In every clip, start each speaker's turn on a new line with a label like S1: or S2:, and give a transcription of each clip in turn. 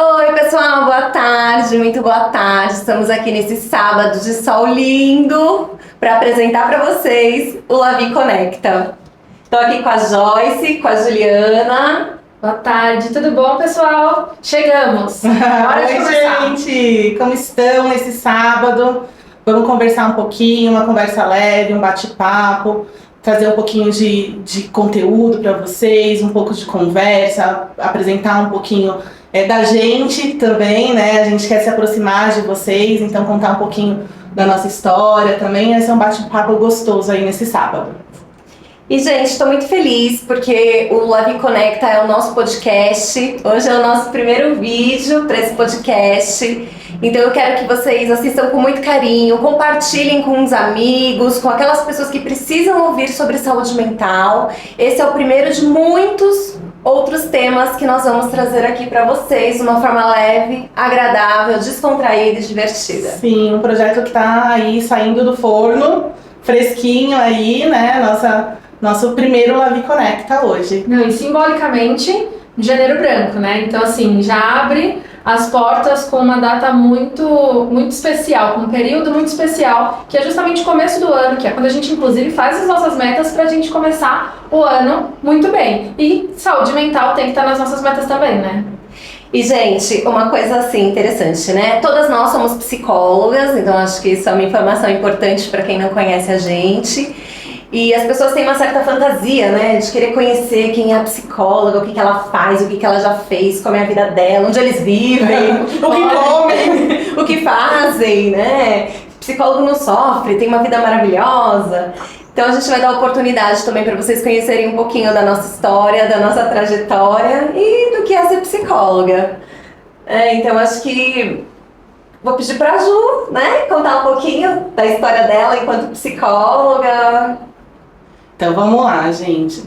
S1: Oi, pessoal, boa tarde, muito boa tarde. Estamos aqui nesse sábado de sol lindo para apresentar para vocês o Lavi Conecta. Estou aqui com a Joyce, com a Juliana.
S2: Boa tarde, tudo bom, pessoal? Chegamos! Hora de começar.
S3: Oi, gente! Como estão nesse sábado? Vamos conversar um pouquinho, uma conversa leve, um bate-papo, trazer um pouquinho de conteúdo para vocês, um pouco de conversa, apresentar um pouquinho da gente também, né? A gente quer se aproximar de vocês, então contar um pouquinho da nossa história também. Esse é um bate-papo gostoso aí nesse sábado.
S1: E, gente, estou muito feliz porque o Lavi Conecta é o nosso podcast. Hoje é o nosso primeiro vídeo para esse podcast. Então eu quero que vocês assistam com muito carinho, compartilhem com os amigos, com aquelas pessoas que precisam ouvir sobre saúde mental. Esse é o primeiro de muitos outros temas que nós vamos trazer aqui para vocês de uma forma leve, agradável, descontraída e divertida.
S3: Sim, um projeto que está aí saindo do forno, fresquinho aí, né? Nosso primeiro Lavi Conecta hoje.
S2: Não, e simbolicamente, Janeiro Branco, né? Então, assim, já abre as portas com uma data muito especial, com um período muito especial, que é justamente o começo do ano, que é quando a gente, inclusive, faz as nossas metas pra gente começar o ano muito bem. E saúde mental tem que estar nas nossas metas também, né?
S1: E, gente, uma coisa assim interessante, né? Todas nós somos psicólogas, então acho que isso é uma informação importante para quem não conhece a gente. E as pessoas têm uma certa fantasia, né, de querer conhecer quem é a psicóloga, o que ela faz, o que ela já fez, como é a vida dela, onde eles vivem,
S3: o que comem,
S1: o que fazem, né? Psicólogo não sofre, tem uma vida maravilhosa. Então a gente vai dar oportunidade também para vocês conhecerem um pouquinho da nossa história, da nossa trajetória e do que é ser psicóloga. Então acho que vou pedir para a Ju, né, contar um pouquinho da história dela enquanto psicóloga.
S3: Então vamos lá, gente.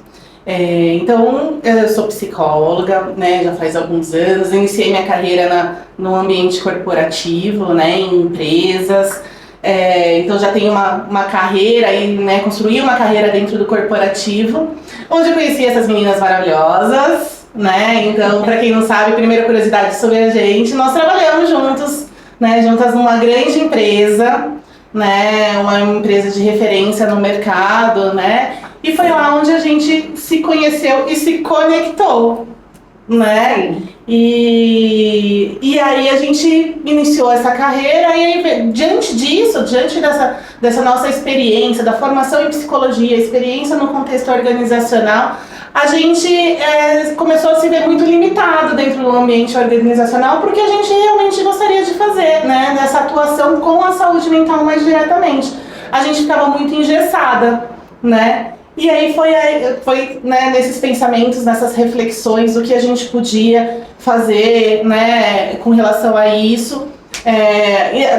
S3: Então eu sou psicóloga, né, já faz alguns anos. Iniciei minha carreira no ambiente corporativo, né, em empresas. Então já tenho uma carreira aí, né, construí uma carreira dentro do corporativo, onde eu conheci essas meninas maravilhosas, né. Então, para quem não sabe, primeira curiosidade sobre a gente, nós trabalhamos juntos, né, juntas numa grande empresa, né, uma empresa de referência no mercado, né, e foi lá onde a gente se conheceu e se conectou, né, e aí a gente iniciou essa carreira e aí, diante dessa nossa experiência, da formação em psicologia, experiência no contexto organizacional, a gente começou a se ver muito limitado dentro do ambiente organizacional, porque a gente realmente gostaria de fazer, né, nessa atuação com a saúde mental mais diretamente. A gente ficava muito engessada, né? E aí foi né, nesses pensamentos, nessas reflexões, o que a gente podia fazer, né, com relação a isso.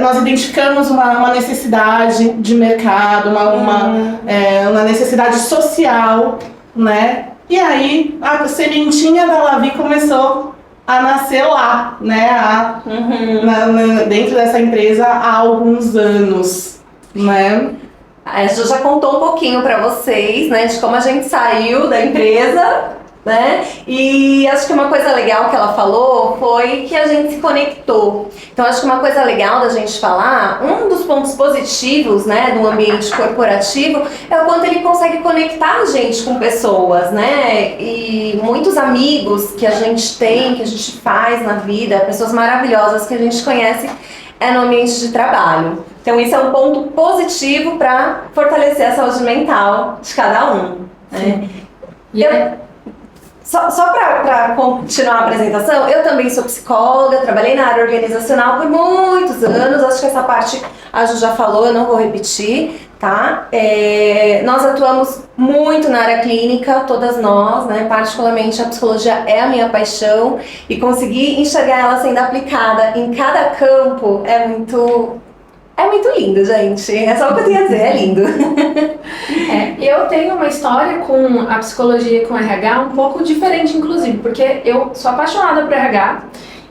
S3: Nós identificamos uma necessidade de mercado, uma necessidade social, né? E aí a sementinha da Lavi começou a nascer lá, né? Dentro dessa empresa há alguns anos, né?
S1: A Ju já contou um pouquinho para vocês, né, de como a gente saiu da empresa, né? E acho que uma coisa legal que ela falou foi que a gente se conectou. Então acho que uma coisa legal da gente falar, um dos pontos positivos, né, do ambiente corporativo é o quanto ele consegue conectar a gente com pessoas, né? E muitos amigos que a gente tem, que a gente faz na vida, pessoas maravilhosas que a gente conhece no ambiente de trabalho. Então isso é um ponto positivo para fortalecer a saúde mental de cada um, né? Só para continuar a apresentação, eu também sou psicóloga, trabalhei na área organizacional por muitos anos, acho que essa parte a Ju já falou, eu não vou repetir, tá? Nós atuamos muito na área clínica, todas nós, né? Particularmente a psicologia é a minha paixão e conseguir enxergar ela sendo aplicada em cada campo é muito lindo, gente. É só o que eu tenho a dizer, é lindo.
S2: Eu tenho uma história com a psicologia e com o RH um pouco diferente, inclusive, porque eu sou apaixonada por RH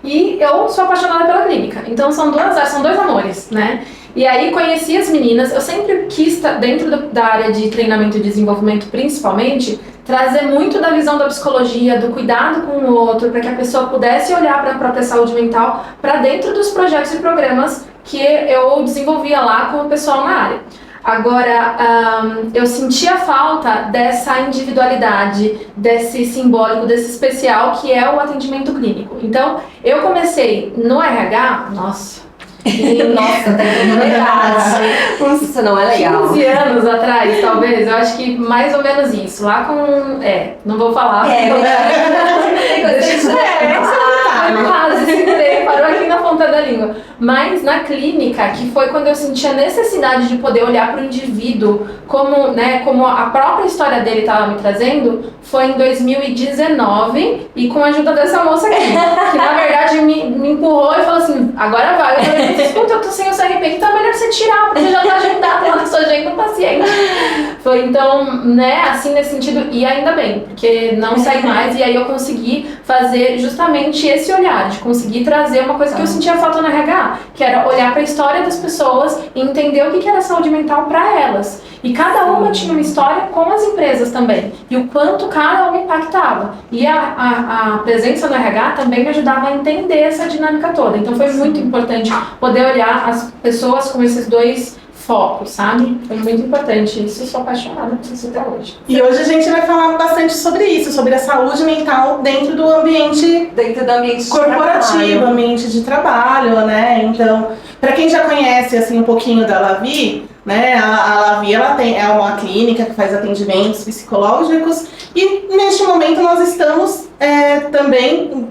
S2: e eu sou apaixonada pela clínica. Então são dois amores, né? E aí conheci as meninas, eu sempre quis estar dentro da área de treinamento e desenvolvimento, principalmente, trazer muito da visão da psicologia, do cuidado com o outro, para que a pessoa pudesse olhar para a própria saúde mental para dentro dos projetos e programas que eu desenvolvia lá com o pessoal na área. Agora, eu sentia falta dessa individualidade, desse simbólico, desse especial que é o atendimento clínico. Então, eu comecei no RH, nossa,
S1: Nossa, tem verdade. Isso não é legal.
S2: 15 anos atrás, talvez, eu acho que mais ou menos isso. Lá com. Não vou falar. Parou aqui na ponta da língua. Mas na clínica, que foi quando eu senti a necessidade de poder olhar para o indivíduo como, né, como a própria história dele estava me trazendo, foi em 2019 e com a ajuda dessa moça aqui, que na verdade me empurrou e falou assim, agora vai. Eu falei, escuta, eu tô sem o CRP, então é melhor você tirar, porque já tá agendado lá na sua agenda do paciente. Foi então, né, assim nesse sentido, e ainda bem, porque não sai mais, e aí eu consegui fazer justamente esse olhar, de conseguir trazer uma coisa que eu sentia falta no RH, que era olhar para a história das pessoas e entender o que era saúde mental para elas. E cada uma tinha uma história com as empresas também, e o quanto cada uma impactava. E a presença do RH também me ajudava a entender essa dinâmica toda. Então foi muito importante poder olhar as pessoas com esses dois focos, sabe? Foi muito importante isso, eu sou apaixonada por isso até hoje.
S3: E hoje a gente vai falar bastante sobre isso, sobre a saúde mental dentro do ambiente corporativo, ambiente de trabalho, né? Então, para quem já conhece assim um pouquinho da Lavi, né? A Lavi é uma clínica que faz atendimentos psicológicos e neste momento nós estamos também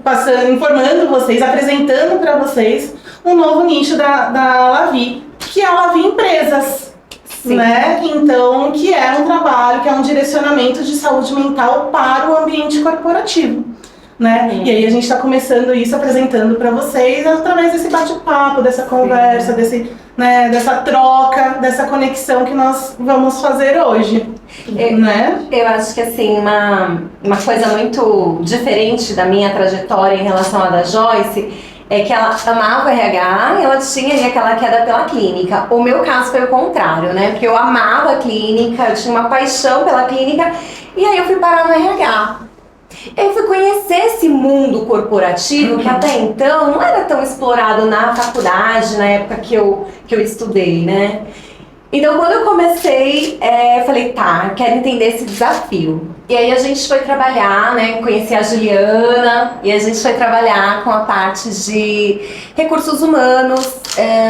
S3: informando vocês, apresentando para vocês um novo nicho da Lavi, que é a Lavi Empresas, né? Então, que é um trabalho, que é um direcionamento de saúde mental para o ambiente corporativo, né? E aí a gente está começando isso, apresentando para vocês através desse bate-papo, dessa conversa, dessa troca, dessa conexão que nós vamos fazer hoje, né?
S1: Eu acho que assim, uma coisa muito diferente da minha trajetória em relação à da Joyce é que ela amava o RH e ela tinha ali aquela queda pela clínica. O meu caso foi o contrário, né? Porque eu amava a clínica, eu tinha uma paixão pela clínica e aí eu fui parar no RH. Eu fui conhecer esse mundo corporativo que até então não era tão explorado na faculdade, na época que eu estudei, né? Então, quando eu comecei, falei, tá, quero entender esse desafio. E aí a gente foi trabalhar, né, conheci a Juliana, e a gente foi trabalhar com a parte de recursos humanos,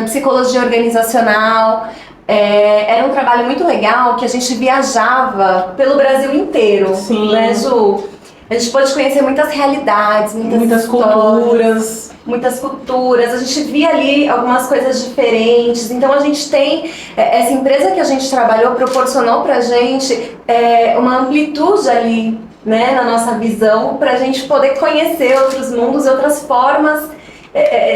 S1: psicologia organizacional. Era um trabalho muito legal que a gente viajava pelo Brasil inteiro.
S3: Sim.
S1: Né, Ju? A gente pôde conhecer muitas realidades, muitas
S3: culturas.
S1: Muitas culturas, a gente via ali algumas coisas diferentes. Então a gente tem, essa empresa que a gente trabalhou proporcionou pra gente uma amplitude ali, né, na nossa visão, pra gente poder conhecer outros mundos e outras formas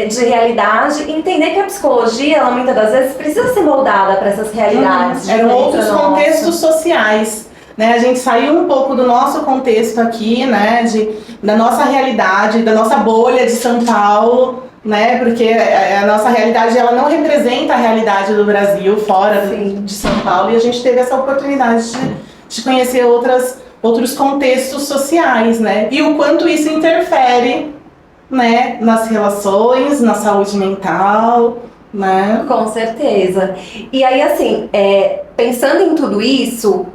S1: de realidade e entender que a psicologia, ela muitas das vezes precisa ser moldada para essas realidades.
S3: Eram outros contextos sociais. Né, a gente saiu um pouco do nosso contexto aqui, né, da nossa realidade, da nossa bolha de São Paulo, né, porque a nossa realidade ela não representa a realidade do Brasil fora de São Paulo, e a gente teve essa oportunidade de conhecer outros contextos sociais, né, e o quanto isso interfere, né, nas relações, na saúde mental, né?
S1: Com certeza. E aí, assim, pensando em tudo isso,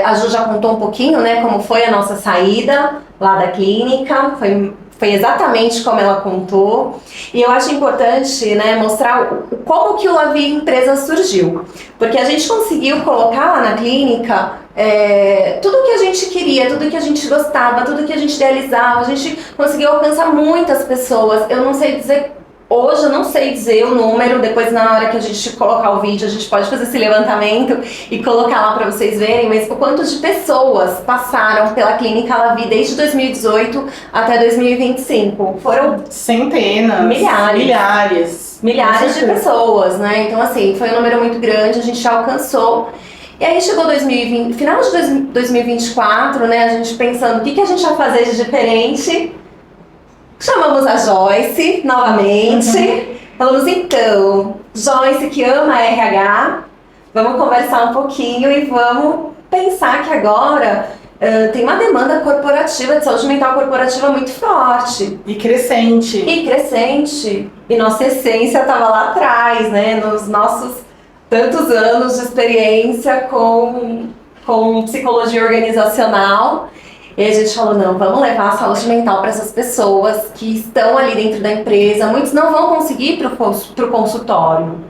S1: a Ju já contou um pouquinho, né, como foi a nossa saída lá da clínica, foi exatamente como ela contou. E eu acho importante, né, mostrar como que o Lavi Empresa surgiu. Porque a gente conseguiu colocar lá na clínica tudo que a gente queria, tudo que a gente gostava, tudo que a gente idealizava. A gente conseguiu alcançar muitas pessoas. Eu não sei dizer... Hoje eu não sei dizer o número, depois na hora que a gente colocar o vídeo a gente pode fazer esse levantamento e colocar lá para vocês verem, mas o quanto de pessoas passaram pela Clínica Lavi desde 2018 até 2025. Foram
S3: centenas,
S1: milhares de pessoas, né? Então assim, foi um número muito grande, a gente já alcançou. E aí chegou 2020, final de 2024, né, a gente pensando o que a gente vai fazer de diferente. Chamamos a Joyce novamente. Falamos, então, Joyce que ama RH, vamos conversar um pouquinho e vamos pensar que agora tem uma demanda corporativa, de saúde mental corporativa muito forte.
S3: E crescente.
S1: E crescente. E nossa essência estava lá atrás, né? Nos nossos tantos anos de experiência com psicologia organizacional. E a gente falou, não, vamos levar a saúde mental para essas pessoas que estão ali dentro da empresa. Muitos não vão conseguir ir para o consultório.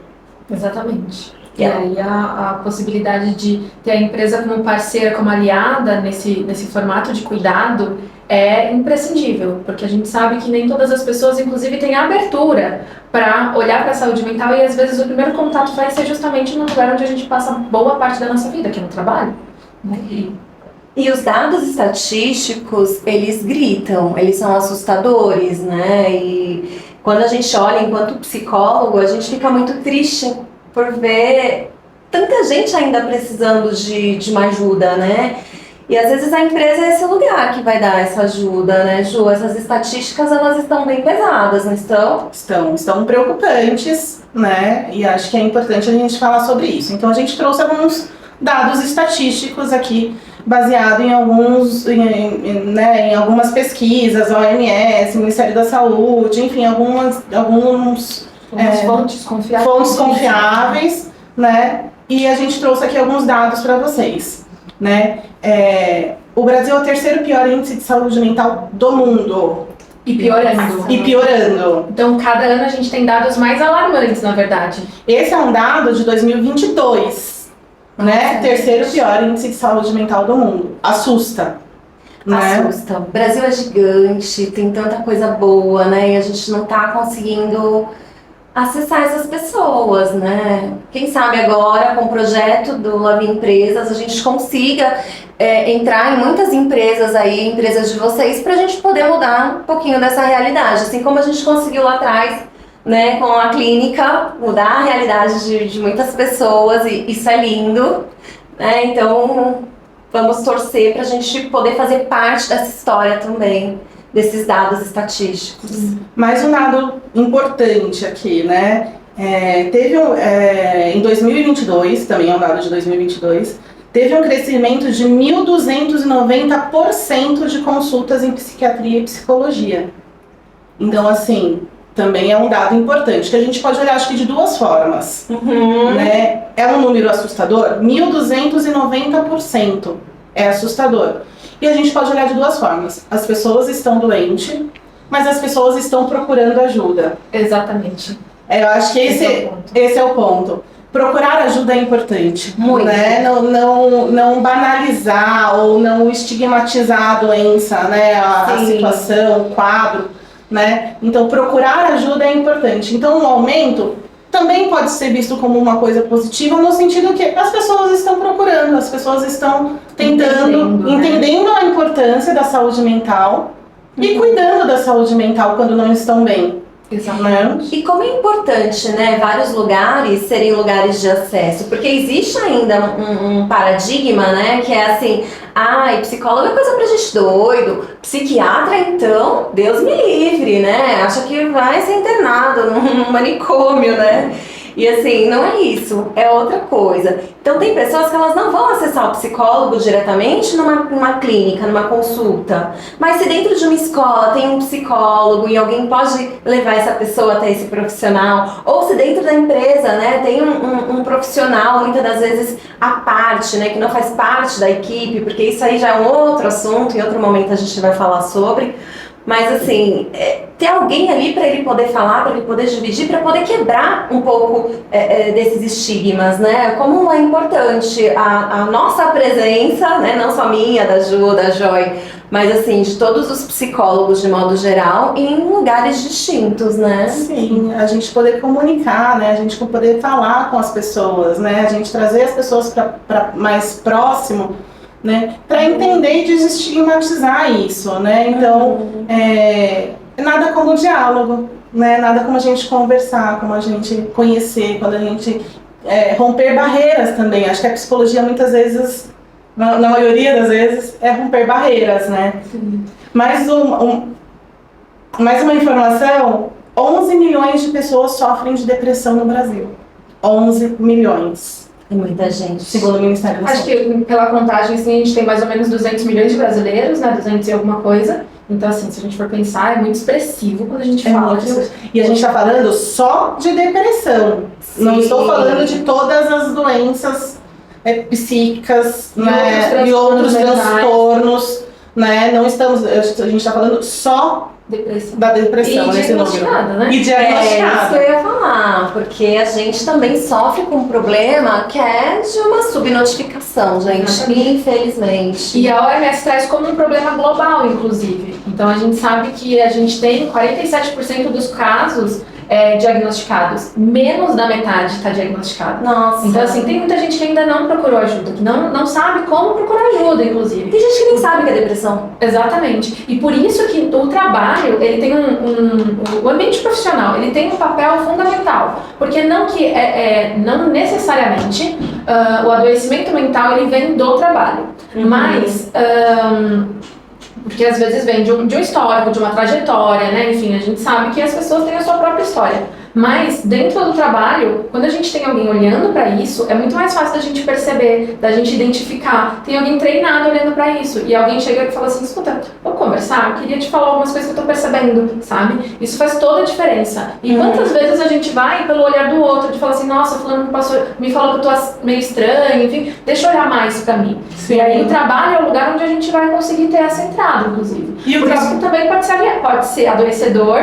S2: Exatamente.
S1: Yeah.
S2: E aí a possibilidade de ter a empresa como parceira, como aliada nesse formato de cuidado é imprescindível, porque a gente sabe que nem todas as pessoas, inclusive, têm abertura para olhar para a saúde mental e às vezes o primeiro contato vai ser justamente no lugar onde a gente passa boa parte da nossa vida, que é no trabalho. Né?
S1: E os dados estatísticos, eles gritam, eles são assustadores, né? E quando a gente olha enquanto psicólogo, a gente fica muito triste por ver tanta gente ainda precisando de uma ajuda, né? E às vezes a empresa é esse lugar que vai dar essa ajuda, né, Ju? Essas estatísticas, elas estão bem pesadas, não estão?
S3: Estão preocupantes, né? E acho que é importante a gente falar sobre isso. Então a gente trouxe alguns dados estatísticos aqui, baseado em algumas pesquisas, OMS, Ministério da Saúde, enfim, alguns
S2: fontes confiáveis.
S3: Fontes confiáveis, né? E a gente trouxe aqui alguns dados para vocês, né? O Brasil é o terceiro pior índice de saúde mental do mundo.
S2: E piorando. Então, cada ano a gente tem dados mais alarmantes, na verdade.
S3: Esse é um dado de 2022, né? Terceiro pior índice de saúde mental do mundo. Assusta. Né?
S1: Assusta. O Brasil é gigante, tem tanta coisa boa, né? E a gente não tá conseguindo acessar essas pessoas, né? Quem sabe agora, com o projeto do Love Empresas, a gente consiga entrar em muitas empresas aí, empresas de vocês, pra gente poder mudar um pouquinho dessa realidade. Assim como a gente conseguiu lá atrás, né, com a clínica, mudar a realidade de muitas pessoas, e isso é lindo, né? Então, vamos torcer pra gente poder fazer parte dessa história também, desses dados estatísticos.
S3: Mais um dado importante aqui, né? Teve em 2022, também é um dado de 2022, teve um crescimento de 1.290% de consultas em psiquiatria e psicologia. Então, assim, também é um dado importante, que a gente pode olhar, acho que de duas formas. Né? É um número assustador? 1.290%. É assustador. E a gente pode olhar de duas formas. As pessoas estão doentes, mas as pessoas estão procurando ajuda.
S2: Exatamente.
S3: Eu acho que esse é o ponto. Procurar ajuda é importante.
S1: Muito.
S3: Né? Não banalizar ou não estigmatizar a doença, né? A situação, o quadro. Né? Então, procurar ajuda é importante. Então, o aumento também pode ser visto como uma coisa positiva, no sentido que as pessoas estão procurando, as pessoas estão entendendo a importância da saúde mental e cuidando da saúde mental quando não estão bem.
S1: Exatamente. E como é importante, né, vários lugares serem lugares de acesso, porque existe ainda um paradigma, né, que é assim, psicólogo é coisa pra gente doido, psiquiatra então, Deus me livre, né, acha que vai ser internado num manicômio, né. E assim, não é isso, é outra coisa. Então tem pessoas que elas não vão acessar o psicólogo diretamente numa clínica, numa consulta. Mas se dentro de uma escola tem um psicólogo e alguém pode levar essa pessoa até esse profissional, ou se dentro da empresa, né, tem um profissional, muitas das vezes à parte, né, que não faz parte da equipe, porque isso aí já é um outro assunto, em outro momento a gente vai falar sobre. Mas assim, ter alguém ali para ele poder falar, para ele poder dividir, para poder quebrar um pouco desses estigmas, né? Como é importante a nossa presença, né? Não só minha, da Ju, da Joy, mas assim, de todos os psicólogos de modo geral, em lugares distintos, né?
S3: Sim, a gente poder comunicar, né? A gente poder falar com as pessoas, né? A gente trazer as pessoas para mais próximo, né, para entender e desestigmatizar isso, né? Então, nada como o diálogo, né? Nada como a gente conversar, como a gente conhecer, quando a gente romper barreiras também. Acho que a psicologia muitas vezes, na maioria das vezes, é romper barreiras, né? Mais uma informação: 11 milhões de pessoas sofrem de depressão no Brasil. 11 milhões.
S1: É muita gente.
S3: Segundo o Ministério da
S2: Acho
S3: Saúde.
S2: que pela contagem, assim, a gente tem mais ou menos 200 milhões de brasileiros, né? 200 e alguma coisa. Então, assim, se a gente for pensar, é muito expressivo quando a gente fala que...
S3: E a gente está falando só de depressão. Não estou falando de todas as doenças psíquicas, né? E outros transtornos, né? Não estamos... A gente está falando só da depressão
S2: e
S3: nesse
S2: diagnosticada,
S3: número.
S2: né?
S3: E
S1: É isso
S3: diagnosticada.
S1: que eu ia falar, porque a gente também sofre com um problema que é de uma subnotificação, gente, infelizmente.
S2: E a OMS traz como um problema global, inclusive. Então, a gente sabe que a gente tem 47% dos casos diagnosticados. Menos da metade está diagnosticado.
S1: Nossa.
S2: Então, assim, tem muita gente que ainda não procurou ajuda, que não sabe como procurar ajuda, inclusive.
S1: Tem gente que nem sabe que é depressão.
S2: Exatamente. E por isso que o trabalho, ele tem o ambiente profissional, ele tem um papel fundamental. Porque não necessariamente o adoecimento mental, ele vem do trabalho. Mas... porque às vezes vem de um histórico, de uma trajetória, né? Enfim, a gente sabe que as pessoas têm a sua própria história. Mas dentro do trabalho, quando a gente tem alguém olhando para isso, é muito mais fácil da gente perceber, da gente identificar. Tem alguém treinado olhando para isso. E alguém chega e fala assim, escuta, vamos conversar? Eu queria te falar algumas coisas que eu tô percebendo, sabe? Isso faz toda a diferença. E quantas vezes a gente vai pelo olhar do outro, de falar assim, nossa, fulano me falou que eu tô meio estranho, enfim, deixa eu olhar mais para mim.
S3: Sim.
S2: E aí o trabalho é o lugar onde a gente vai conseguir ter essa entrada, inclusive.
S3: E
S2: Por isso que também pode ser adoecedor,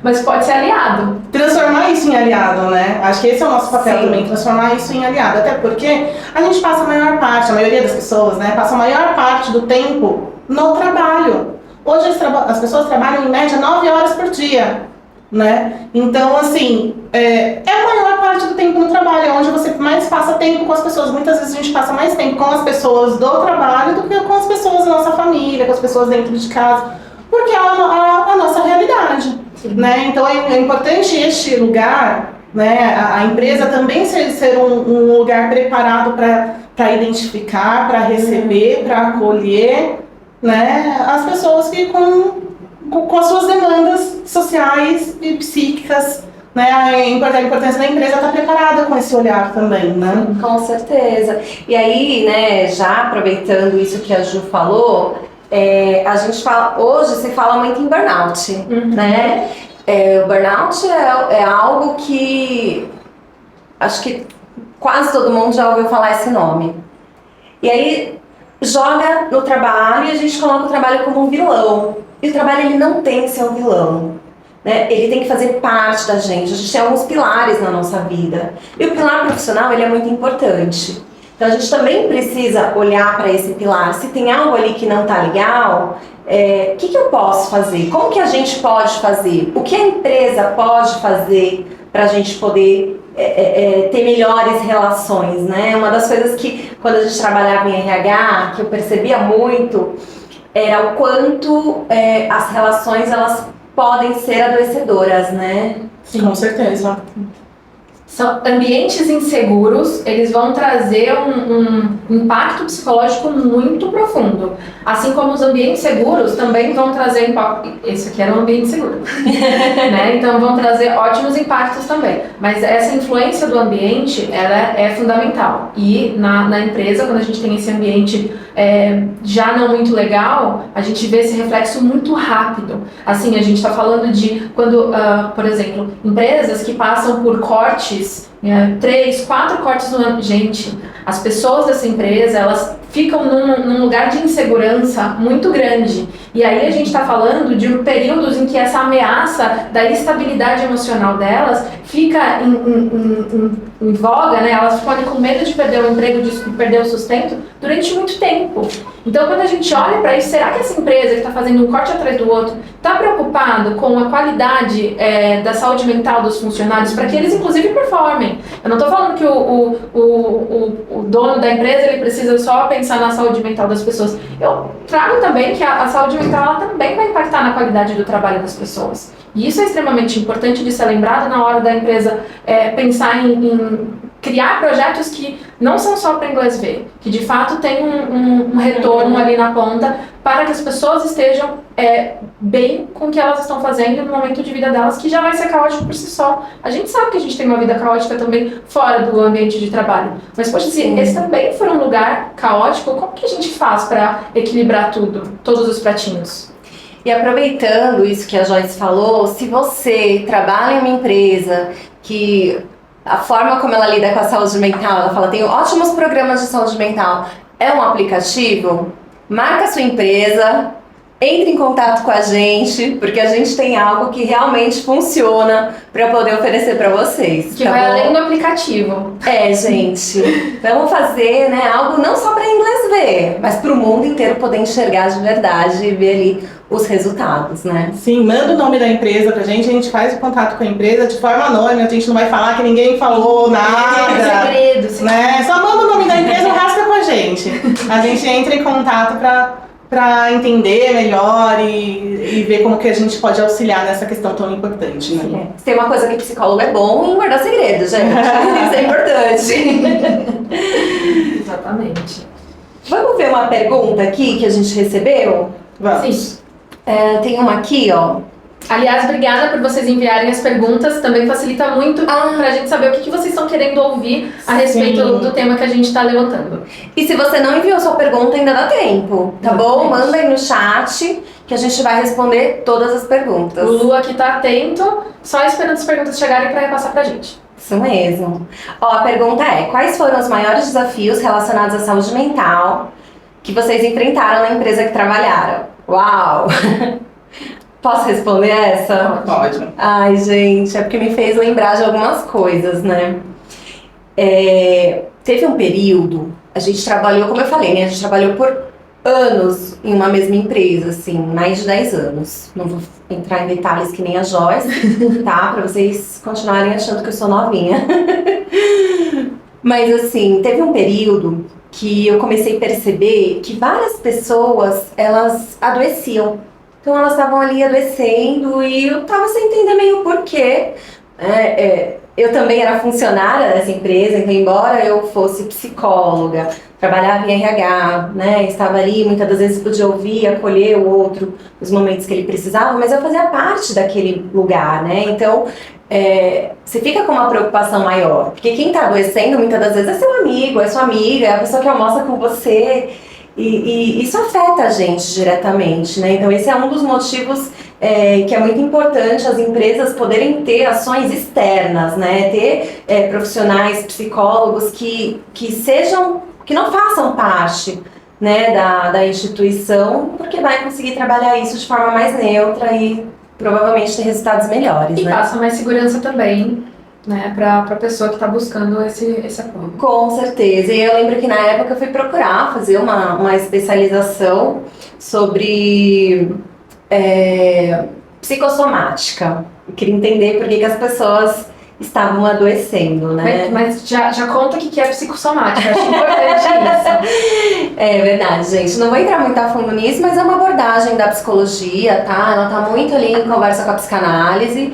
S2: mas pode ser aliado.
S3: Transformar isso em aliado, né? Acho que esse é o nosso papel também, transformar isso em aliado. Até porque a gente passa a maioria das pessoas, né? Passa a maior parte do tempo no trabalho. Hoje as pessoas trabalham em média 9 horas por dia, né? Então, assim, é a maior parte do tempo no trabalho, é onde você mais passa tempo com as pessoas. Muitas vezes a gente passa mais tempo com as pessoas do trabalho do que com as pessoas da nossa família, com as pessoas dentro de casa, porque é a nossa realidade. Né? Então é importante este lugar, né? A empresa também ser um lugar preparado para identificar, para receber, para acolher, né? As pessoas que com as suas demandas sociais e psíquicas, né? A importância da empresa estar preparada com esse olhar também, né?
S1: Com certeza. E aí, né, já aproveitando isso que a Ju falou, a gente fala, hoje se fala muito em burnout, né? O burnout é algo que acho que quase todo mundo já ouviu falar esse nome. E aí joga no trabalho e a gente coloca o trabalho como um vilão. E o trabalho ele não tem que ser um vilão, né? Ele tem que fazer parte da gente. A gente tem alguns pilares na nossa vida. E o pilar profissional ele é muito importante. Então a gente também precisa olhar para esse pilar. Se tem algo ali que não está legal, o que eu posso fazer? Como que a gente pode fazer? O que a empresa pode fazer para a gente poder ter melhores relações, né? Uma das coisas que quando a gente trabalhava em RH, que eu percebia muito, era o quanto as relações elas podem ser adoecedoras, né?
S3: Sim, com certeza.
S2: São ambientes inseguros, eles vão trazer um impacto psicológico muito profundo. Assim como os ambientes seguros também vão trazer impacto. Esse aqui era um ambiente seguro. Né? Então vão trazer ótimos impactos também. Mas essa influência do ambiente, ela é fundamental. E na empresa, quando a gente tem esse ambiente já não muito legal, a gente vê esse reflexo muito rápido. Assim, a gente está falando de quando, por exemplo, empresas que passam por cortes, 3, 4 cortes no ano. Gente, as pessoas dessa empresa, elas ficam num lugar de insegurança muito grande. E aí a gente está falando de períodos em que essa ameaça da estabilidade emocional delas fica em voga, né? Elas ficam ali com medo de perder o emprego, de perder o sustento durante muito tempo. Então, quando a gente olha para isso, será que essa empresa que está fazendo um corte atrás do outro está preocupado com a qualidade da saúde mental dos funcionários para que eles, inclusive, performem? Eu não estou falando que o dono da empresa ele precisa só pensar na saúde mental das pessoas. Eu trago também que a saúde mental ela também vai impactar na qualidade do trabalho das pessoas. E isso é extremamente importante de ser lembrado na hora da empresa pensar em criar projetos que não são só para inglês ver, que de fato tem um retorno ali na ponta para que as pessoas estejam bem com o que elas estão fazendo no momento de vida delas, que já vai ser caótico por si só. A gente sabe que a gente tem uma vida caótica também fora do ambiente de trabalho, mas poxa, se esse também for um lugar caótico, como que a gente faz para equilibrar tudo, todos os pratinhos?
S1: E aproveitando isso que a Joyce falou, se você trabalha em uma empresa que a forma como ela lida com a saúde mental, ela fala, tem ótimos programas de saúde mental, é um aplicativo, marca a sua empresa, entre em contato com a gente, porque a gente tem algo que realmente funciona para poder oferecer para vocês.
S2: Que
S1: tá
S2: vai
S1: bom?
S2: além do aplicativo.
S1: Gente, vamos fazer, né, algo não só para inglês ver, mas para o mundo inteiro poder enxergar de verdade e ver ali os resultados, né?
S3: Sim, manda o nome da empresa pra gente, a gente faz o contato com a empresa de forma anônima, a gente não vai falar que ninguém falou nada.
S2: Segredo.
S3: Né? Só manda o nome da empresa e rasca com a gente. A gente entra em contato para entender melhor e ver como que a gente pode auxiliar nessa questão tão importante, né?
S1: Se tem uma coisa que psicólogo é bom em guardar segredo, gente. Isso é importante.
S2: Exatamente.
S1: Vamos ver uma pergunta aqui que a gente recebeu?
S3: Vamos.
S2: Sim.
S1: Tem uma aqui, ó.
S2: Aliás, obrigada por vocês enviarem as perguntas, também facilita muito pra gente saber o que vocês estão querendo ouvir a respeito do tema que a gente está levantando.
S1: E se você não enviou sua pergunta, ainda dá tempo, tá bom? Manda aí no chat que a gente vai responder todas as perguntas.
S2: O Lu aqui tá atento, só esperando as perguntas chegarem para repassar pra gente.
S1: Isso mesmo. Ó, a pergunta é: quais foram os maiores desafios relacionados à saúde mental que vocês enfrentaram na empresa que trabalharam? Uau! Posso responder essa?
S3: Pode.
S1: Ai, gente, é porque me fez lembrar de algumas coisas, né? Teve um período, a gente trabalhou, como eu falei, né? A gente trabalhou por anos em uma mesma empresa, assim, mais de 10 anos. Não vou entrar em detalhes que nem a Joyce, tá? Pra vocês continuarem achando que eu sou novinha. Mas, assim, teve um período que eu comecei a perceber que várias pessoas, elas adoeciam. Então elas estavam ali adoecendo e eu tava sem entender meio o porquê. Eu também era funcionária dessa empresa, então embora eu fosse psicóloga, trabalhava em RH, né, estava ali, muitas das vezes podia ouvir, acolher o outro nos momentos que ele precisava, mas eu fazia parte daquele lugar, né, então você fica com uma preocupação maior, porque quem está adoecendo muitas das vezes é seu amigo, é sua amiga, é a pessoa que almoça com você, e isso afeta a gente diretamente, né, então esse é um dos motivos que é muito importante as empresas poderem ter ações externas, né, ter profissionais, psicólogos que não façam parte, né, da instituição, porque vai conseguir trabalhar isso de forma mais neutra e provavelmente ter resultados melhores,
S2: e
S1: né?
S2: passa mais segurança também, né, para a pessoa que está buscando esse apoio.
S1: Com certeza. E eu lembro que na época eu fui procurar fazer uma especialização sobre psicossomática. Eu queria entender por que as pessoas estavam adoecendo, né?
S2: Mas já conta o que é psicossomática, acho importante isso.
S1: É verdade, gente. Não vou entrar muito a fundo nisso, mas é uma abordagem da psicologia, tá? Ela tá muito ali em conversa com a psicanálise.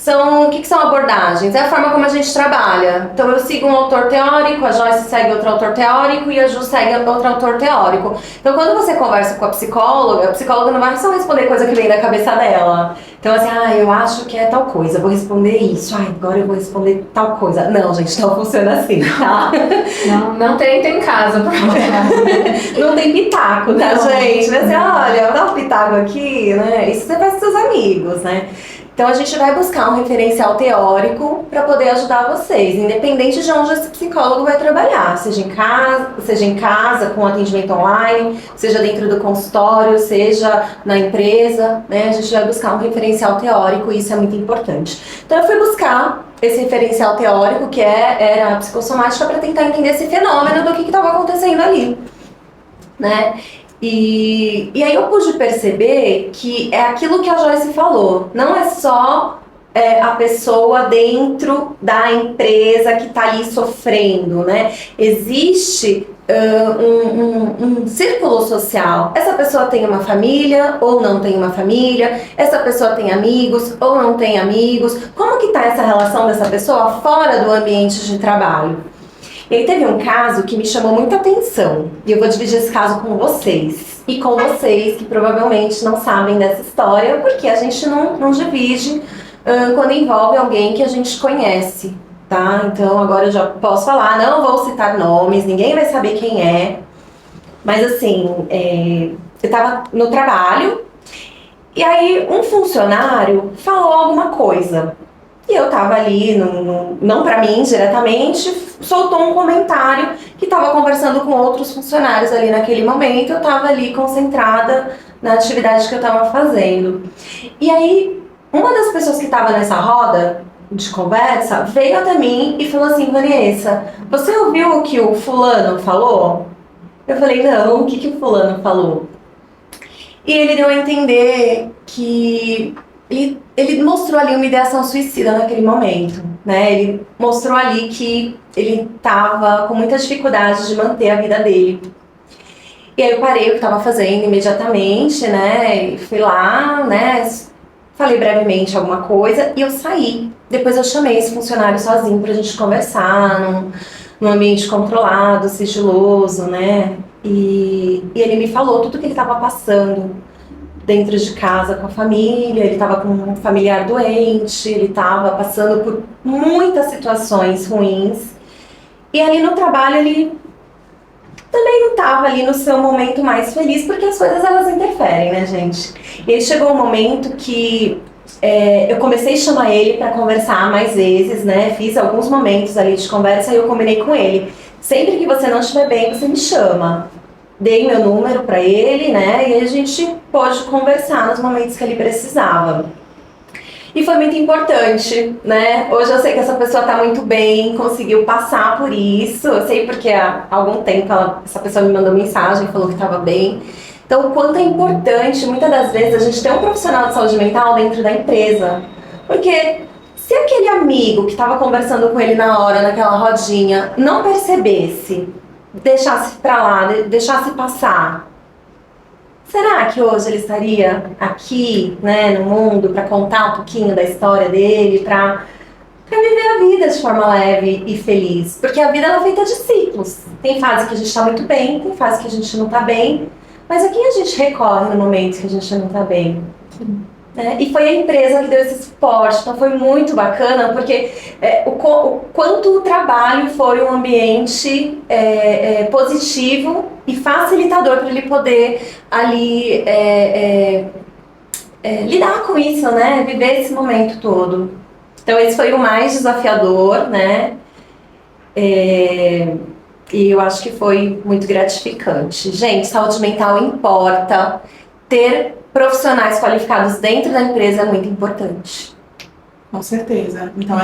S1: O que são abordagens? É a forma como a gente trabalha. Então eu sigo um autor teórico, a Joyce segue outro autor teórico e a Ju segue outro autor teórico. Então quando você conversa com a psicóloga não vai só responder coisa que vem da cabeça dela. Então assim, eu acho que é tal coisa, vou responder isso, agora eu vou responder tal coisa. Não, gente, não funciona assim, tá?
S2: Não tentem em casa, por favor.
S1: Não tem pitaco, tá, gente? Mas, olha, vou dar um pitaco aqui, né? Isso você faz com seus amigos, né? Então a gente vai buscar um referencial teórico para poder ajudar vocês, independente de onde esse psicólogo vai trabalhar, seja em casa com atendimento online, seja dentro do consultório, seja na empresa, né? A gente vai buscar um referencial teórico e isso é muito importante. Então eu fui buscar esse referencial teórico que era a psicossomática para tentar entender esse fenômeno do que estava acontecendo ali, né? E aí eu pude perceber que é aquilo que a Joyce falou, não é só a pessoa dentro da empresa que está ali sofrendo, né? Existe um círculo social. Essa pessoa tem uma família ou não tem uma família, essa pessoa tem amigos ou não tem amigos. Como que está essa relação dessa pessoa fora do ambiente de trabalho? E aí teve um caso que me chamou muita atenção. E eu vou dividir esse caso com vocês. E com vocês que provavelmente não sabem dessa história, porque a gente não divide quando envolve alguém que a gente conhece, tá? Então agora eu já posso falar, não vou citar nomes, ninguém vai saber quem é. Mas assim, eu tava no trabalho, e aí um funcionário falou alguma coisa. E eu tava ali, não pra mim diretamente, soltou um comentário que tava conversando com outros funcionários ali naquele momento. Eu tava ali concentrada na atividade que eu tava fazendo. E aí, uma das pessoas que tava nessa roda de conversa veio até mim e falou assim: Vanessa, você ouviu o que o fulano falou? Eu falei: não, o que o fulano falou? E ele deu a entender que ele mostrou ali uma ideação suicida naquele momento, né? Ele mostrou ali que ele estava com muita dificuldade de manter a vida dele. E aí eu parei o que estava fazendo imediatamente, né? E fui lá, né? Falei brevemente alguma coisa e eu saí. Depois eu chamei esse funcionário sozinho pra gente conversar num ambiente controlado, sigiloso, né? E ele me falou tudo que ele estava passando dentro de casa com a família. Ele estava com um familiar doente, ele estava passando por muitas situações ruins. E ali no trabalho ele também não estava ali no seu momento mais feliz, porque as coisas elas interferem, né, gente? E aí chegou um momento que eu comecei a chamar ele para conversar mais vezes, né? Fiz alguns momentos ali de conversa e eu combinei com ele: sempre que você não estiver bem, você me chama. Dei meu número para ele, né? E a gente pôde conversar nos momentos que ele precisava. E foi muito importante, né? Hoje eu sei que essa pessoa tá muito bem, conseguiu passar por isso. Eu sei porque há algum tempo essa pessoa me mandou mensagem, falou que estava bem. Então, o quanto é importante, muitas das vezes, a gente ter um profissional de saúde mental dentro da empresa. Porque se aquele amigo que estava conversando com ele na hora, naquela rodinha, não percebesse, deixasse pra lá, deixasse passar, será que hoje ele estaria aqui, né, no mundo, para contar um pouquinho da história dele, para viver a vida de forma leve e feliz? Porque a vida ela é feita de ciclos. Tem fase que a gente está muito bem, tem fase que a gente não está bem, mas a quem a gente recorre no momento que a gente não está bem? E foi a empresa que deu esse suporte, então foi muito bacana, porque o quanto o trabalho foi um ambiente positivo e facilitador para ele poder ali lidar com isso, né? Viver esse momento todo. Então esse foi o mais desafiador, né? E eu acho que foi muito gratificante. Gente, saúde mental importa. Ter profissionais qualificados dentro da empresa é muito importante.
S3: Com certeza. Então,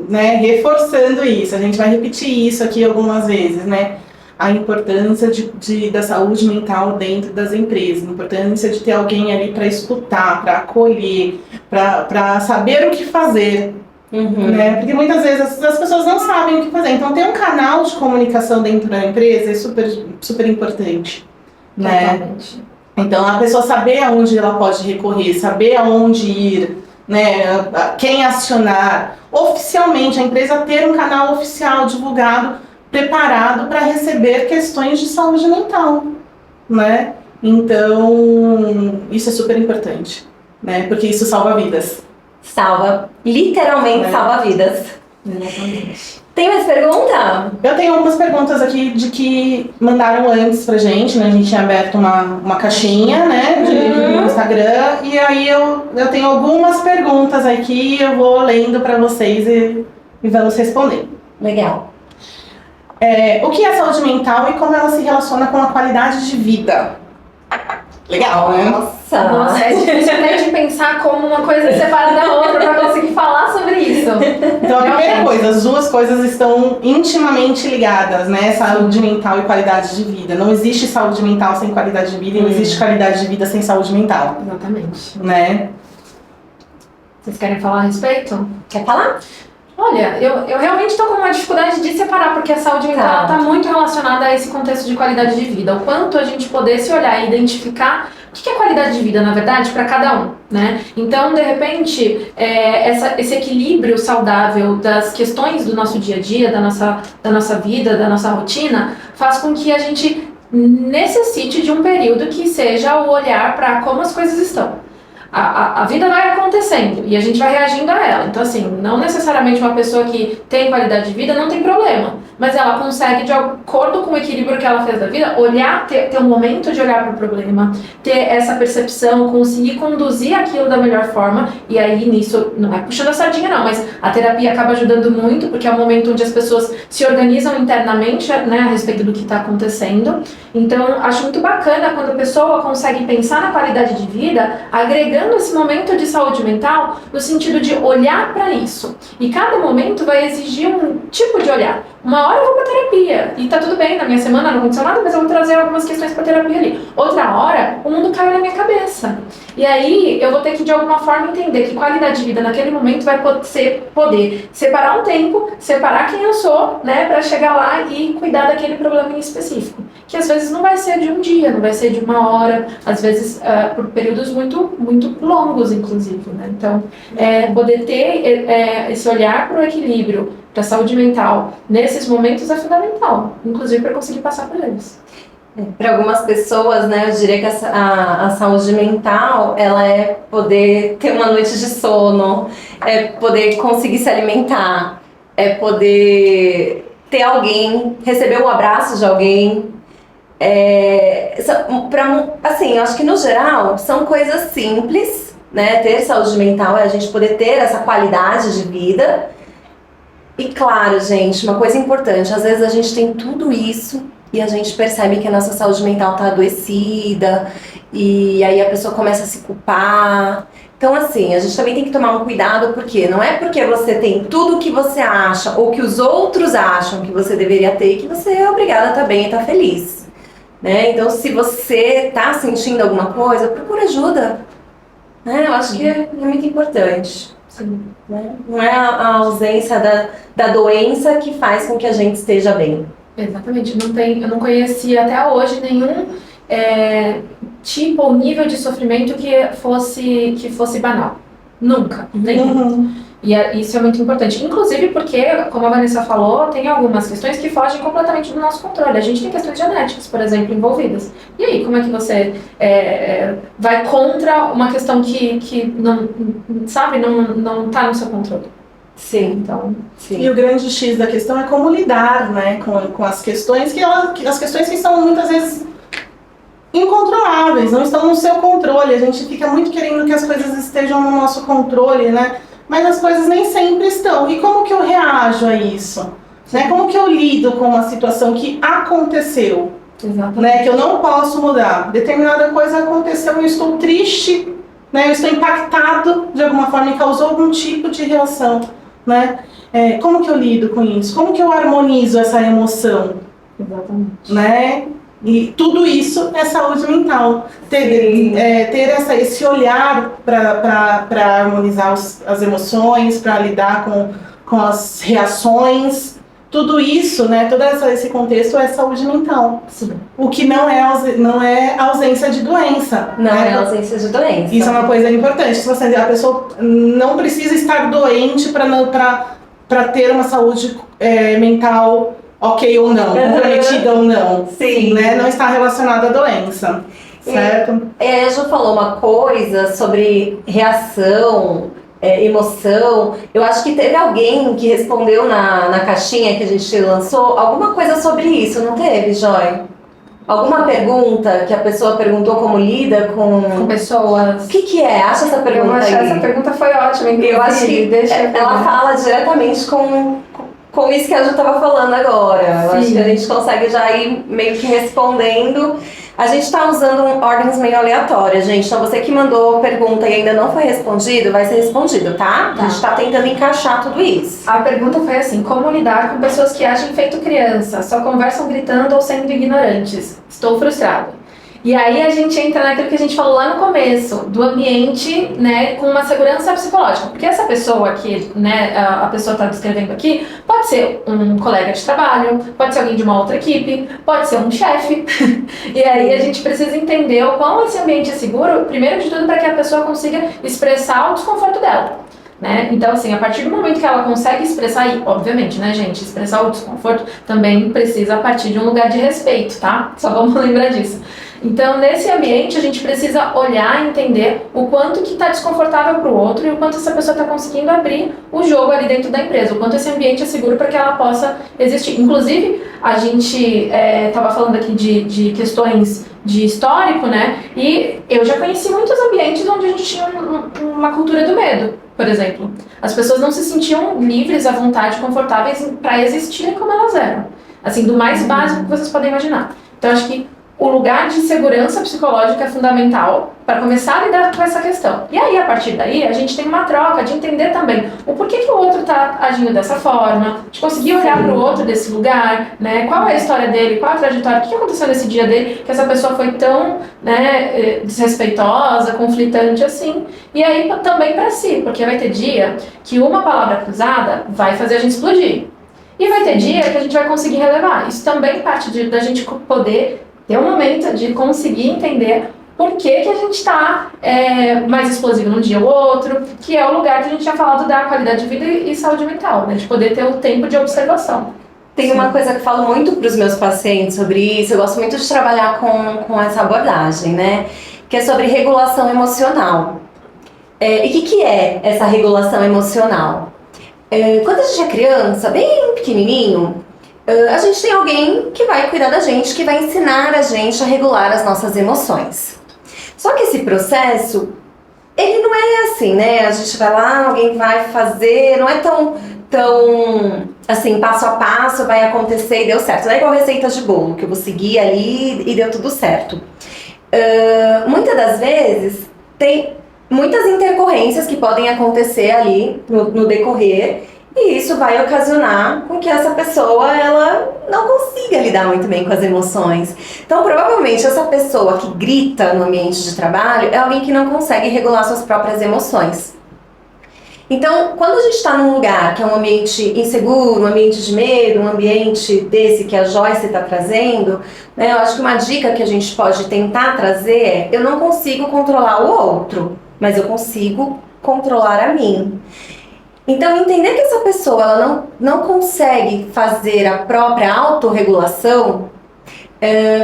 S3: né, reforçando isso, a gente vai repetir isso aqui algumas vezes, né? A importância da saúde mental dentro das empresas, a importância de ter alguém ali para escutar, para acolher, para saber o que fazer. Né? Porque muitas vezes as pessoas não sabem o que fazer. Então, ter um canal de comunicação dentro da empresa é super, super importante. Né? Então, a pessoa saber aonde ela pode recorrer, saber aonde ir, né, quem acionar. Oficialmente, a empresa ter um canal oficial divulgado, preparado para receber questões de saúde mental, né? Então, isso é super importante, né? Porque isso salva vidas.
S1: Salva, literalmente salva vidas.
S2: Exatamente.
S1: Tem mais pergunta?
S3: Eu tenho algumas perguntas aqui de que mandaram antes pra gente, né? A gente tinha aberto uma caixinha, né, no Instagram, e aí eu tenho algumas perguntas aqui, eu vou lendo pra vocês e vamos responder.
S1: Legal.
S3: O que é saúde mental e como ela se relaciona com a qualidade de vida? Legal, né?
S2: Nossa, é difícil até de pensar como uma coisa separada da outra para conseguir falar sobre isso.
S3: Então, a primeira coisa, as duas coisas estão intimamente ligadas, né? Saúde mental e qualidade de vida. Não existe saúde mental sem qualidade de vida e não existe qualidade de vida sem saúde mental.
S2: Exatamente.
S3: Né?
S2: Vocês querem falar a respeito?
S1: Quer falar?
S2: Olha, eu realmente estou com uma dificuldade de separar, porque a saúde mental está muito relacionada a esse contexto de qualidade de vida. O quanto a gente poder se olhar e identificar que é qualidade de vida, na verdade, para cada um, né? Então, de repente, esse equilíbrio saudável das questões do nosso dia a dia, da nossa vida, da nossa rotina, faz com que a gente necessite de um período que seja o olhar para como as coisas estão. A vida vai acontecendo e a gente vai reagindo a ela. Então, assim, não necessariamente uma pessoa que tem qualidade de vida não tem problema, mas ela consegue, de acordo com o equilíbrio que ela fez da vida, olhar, ter um momento de olhar para o problema, ter essa percepção, conseguir conduzir aquilo da melhor forma. E aí, nisso, não é puxando a sardinha não, mas a terapia acaba ajudando muito, porque é um momento onde as pessoas se organizam internamente, né, a respeito do que está acontecendo. Então, acho muito bacana quando a pessoa consegue pensar na qualidade de vida, agregando esse momento de saúde mental no sentido de olhar para isso. E cada momento vai exigir um tipo de olhar. Uma hora eu vou para terapia e tá tudo bem, na minha semana não aconteceu nada, mas eu vou trazer algumas questões para terapia ali. Outra hora, o mundo caiu na minha cabeça. E aí eu vou ter que de alguma forma entender que qualidade de vida naquele momento vai poder separar um tempo, separar quem eu sou, né, para chegar lá e cuidar daquele problema em específico. Que às vezes não vai ser de um dia, não vai ser de uma hora, às vezes por períodos muito, muito longos, inclusive, né? Então, poder ter esse olhar para o equilíbrio, para a saúde mental, nesses momentos é fundamental, inclusive para conseguir passar por eles.
S1: Para algumas pessoas, né, eu diria que a saúde mental, ela é poder ter uma noite de sono, é poder conseguir se alimentar, é poder ter alguém, receber um abraço de alguém. Assim, eu acho que no geral são coisas simples, né? Ter saúde mental é a gente poder ter essa qualidade de vida. E claro, gente, uma coisa importante, às vezes a gente tem tudo isso e a gente percebe que a nossa saúde mental está adoecida e aí a pessoa começa a se culpar. Então, assim, a gente também tem que tomar um cuidado, porque não é porque você tem tudo o que você acha ou que os outros acham que você deveria ter que você é obrigada a estar bem e estar feliz, né? Então, se você está sentindo alguma coisa, procura ajuda, né? Eu acho que é muito importante.
S2: Sim.
S1: Né? Não é a ausência da doença que faz com que a gente esteja bem.
S2: Exatamente, eu não conhecia até hoje nenhum tipo ou nível de sofrimento que fosse banal. Nunca, nenhum. E isso é muito importante. Inclusive porque, como a Vanessa falou, tem algumas questões que fogem completamente do nosso controle. A gente tem questões genéticas, por exemplo, envolvidas. E aí, como é que você vai contra uma questão que não, sabe, não tá no seu controle?
S1: Sim.
S2: Então,
S1: sim.
S3: E o grande X da questão é como lidar, né, com as questões as questões que são muitas vezes incontroláveis, não estão no seu controle. A gente fica muito querendo que as coisas estejam no nosso controle, né? Mas as coisas nem sempre estão. E como que eu reajo a isso? Né? Como que eu lido com uma situação que aconteceu?
S2: exatamente.
S3: Né? Que eu não posso mudar. Determinada coisa aconteceu, eu estou triste, né? Eu estou impactado de alguma forma e causou algum tipo de reação. Né? Como que eu lido com isso? Como que eu harmonizo essa emoção?
S2: Exatamente.
S3: Né? E tudo isso é saúde mental. Ter esse olhar para harmonizar as emoções, para lidar com as reações. Tudo isso, né, todo esse contexto é saúde mental.
S2: Sim.
S3: O que não é ausência de doença.
S1: Não
S3: né?
S1: é ausência de doença.
S3: Isso é uma coisa importante. Se a pessoa não precisa estar doente para ter uma saúde mental ok ou não, comprometida ou não.
S1: Sim.
S3: Né? Não está relacionada à doença, certo?
S1: A Ju falou uma coisa sobre reação, emoção. Eu acho que teve alguém que respondeu na caixinha que a gente lançou alguma coisa sobre isso, não teve, Joy? Alguma pergunta que a pessoa perguntou como lida com
S2: pessoas.
S1: O que é? Acha essa pergunta
S2: Eu acho
S1: aí?
S2: essa pergunta foi ótima, inclusive.
S1: Eu acho que ela fala diretamente com isso que a Ju estava falando agora. Eu acho que a gente consegue já ir meio que respondendo. A gente está usando ordens meio aleatórias, gente. Então você que mandou pergunta e ainda não foi respondido, vai ser respondido, tá? A gente está tentando encaixar tudo isso.
S2: A pergunta foi assim: como lidar com pessoas que agem feito criança, só conversam gritando ou sendo ignorantes? Estou frustrado. E aí a gente entra naquilo que a gente falou lá no começo, do ambiente, né, com uma segurança psicológica. Porque essa pessoa que, né, a pessoa está descrevendo aqui, pode ser um colega de trabalho, pode ser alguém de uma outra equipe, pode ser um chefe. E aí a gente precisa entender o quão esse ambiente é seguro, primeiro de tudo, para que a pessoa consiga expressar o desconforto dela. Né? Então, assim, a partir do momento que ela consegue expressar, e obviamente, né, gente, expressar o desconforto também precisa partir de um lugar de respeito, tá? Só vamos lembrar disso. Então, nesse ambiente, a gente precisa olhar e entender o quanto que está desconfortável para o outro e o quanto essa pessoa está conseguindo abrir o jogo ali dentro da empresa, o quanto esse ambiente é seguro para que ela possa existir. Inclusive, a gente estava falando aqui de questões de histórico, né? E eu já conheci muitos ambientes onde a gente tinha uma cultura do medo, por exemplo. As pessoas não se sentiam livres, à vontade, confortáveis para existirem como elas eram. Assim, do mais básico que vocês podem imaginar. Então, acho que o lugar de segurança psicológica é fundamental para começar a lidar com essa questão. E aí, a partir daí, a gente tem uma troca de entender também o porquê que o outro está agindo dessa forma, de conseguir olhar para o outro desse lugar, né? Qual é a história dele, qual a trajetória, o que aconteceu nesse dia dele, que essa pessoa foi tão, né, desrespeitosa, conflitante assim. E aí também para si, porque vai ter dia que uma palavra cruzada vai fazer a gente explodir. E vai ter dia que a gente vai conseguir relevar. Isso também parte da gente poder ter um momento de conseguir entender por que a gente está mais explosivo num dia ou outro, que é o lugar que a gente tinha falado da qualidade de vida e saúde mental, né? De poder ter o tempo de observação.
S1: Tem uma coisa que eu falo muito para os meus pacientes sobre isso, eu gosto muito de trabalhar com essa abordagem, né? Que é sobre regulação emocional. E o que é essa regulação emocional? Quando a gente é criança, bem pequenininho, a gente tem alguém que vai cuidar da gente, que vai ensinar a gente a regular as nossas emoções. Só que esse processo, ele não é assim, né? A gente vai lá, alguém vai fazer, não é tão assim, passo a passo, vai acontecer e deu certo. Não é igual receita de bolo, que eu vou seguir ali e deu tudo certo. Muitas das vezes, tem muitas intercorrências que podem acontecer ali no decorrer, e isso vai ocasionar com que essa pessoa ela não consiga lidar muito bem com as emoções. Então, provavelmente, essa pessoa que grita no ambiente de trabalho é alguém que não consegue regular suas próprias emoções. Então, quando a gente está num lugar que é um ambiente inseguro, um ambiente de medo, um ambiente desse que a Joyce está trazendo, né, eu acho que uma dica que a gente pode tentar trazer é: eu não consigo controlar o outro, mas eu consigo controlar a mim. Então, entender que essa pessoa ela não consegue fazer a própria autorregulação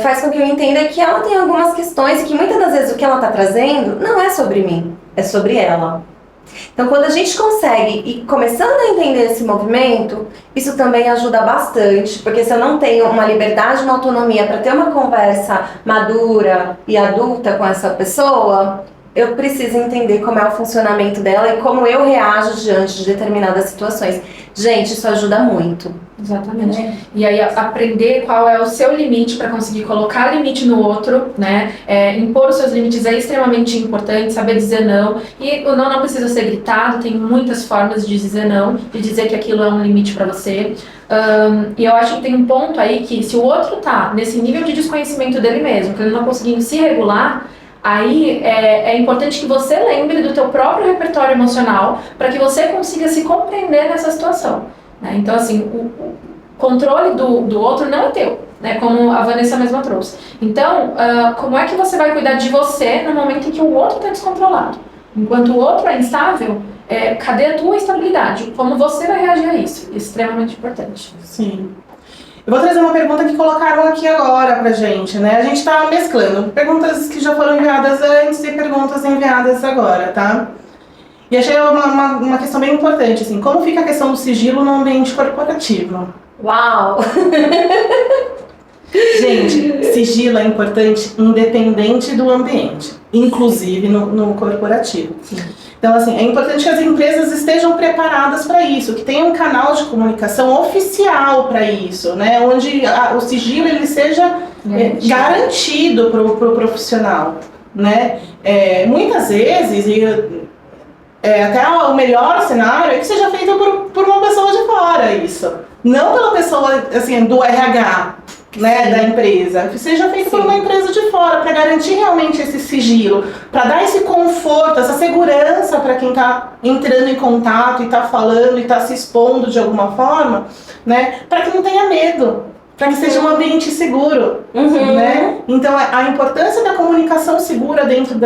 S1: faz com que eu entenda que ela tem algumas questões e que muitas das vezes o que ela está trazendo não é sobre mim, é sobre ela. Então, quando a gente consegue ir começando a entender esse movimento, isso também ajuda bastante, porque se eu não tenho uma liberdade, uma autonomia para ter uma conversa madura e adulta com essa pessoa, eu preciso entender como é o funcionamento dela e como eu reajo diante de determinadas situações. Gente, isso ajuda muito.
S2: Exatamente. E aí aprender qual é o seu limite para conseguir colocar limite no outro, né? Impor os seus limites é extremamente importante, saber dizer não. E o não precisa ser gritado, tem muitas formas de dizer não, de dizer que aquilo é um limite para você. E eu acho que tem um ponto aí que se o outro tá nesse nível de desconhecimento dele mesmo, que ele não conseguindo se regular, aí é importante que você lembre do teu próprio repertório emocional para que você consiga se compreender nessa situação, né? Então, assim, o controle do outro não é teu, né? Como a Vanessa mesma trouxe. Então, como é que você vai cuidar de você no momento em que o outro está descontrolado? Enquanto o outro é instável, cadê a tua estabilidade? Como você vai reagir a isso? Extremamente importante.
S3: Sim. Eu vou trazer uma pergunta que colocaram aqui agora pra gente, né? A gente tá mesclando perguntas que já foram enviadas antes e perguntas enviadas agora, tá? E achei uma questão bem importante, assim, como fica a questão do sigilo no ambiente corporativo?
S1: Uau!
S3: Gente, sigilo é importante independente do ambiente, inclusive no corporativo.
S2: Sim.
S3: Então, assim, é importante que as empresas estejam preparadas para isso, que tenha um canal de comunicação oficial para isso, né? Onde o sigilo ele seja garantido para o profissional, né? Muitas vezes, até o melhor cenário é que seja feito por uma pessoa de fora isso, não pela pessoa assim, do RH, né, da empresa, que seja feito por uma empresa de fora, para garantir realmente esse sigilo, para dar esse conforto, essa segurança para quem está entrando em contato e está falando e está se expondo de alguma forma, né, para que não tenha medo, para que seja um ambiente seguro, né? Então a importância da comunicação segura dentro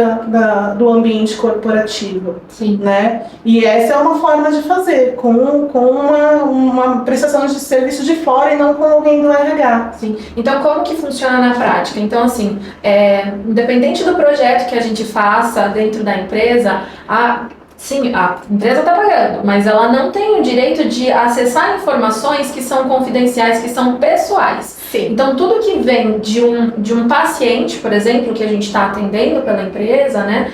S3: do ambiente corporativo, né? E essa é uma forma de fazer, com uma prestação de serviço de fora e não com alguém do RH.
S2: Sim. Então como que funciona na prática? Então assim, independente do projeto que a gente faça dentro da empresa, sim, a empresa está pagando, mas ela não tem o direito de acessar informações que são confidenciais, que são pessoais.
S1: Sim.
S2: Então, tudo que vem de um paciente, por exemplo, que a gente está atendendo pela empresa, né,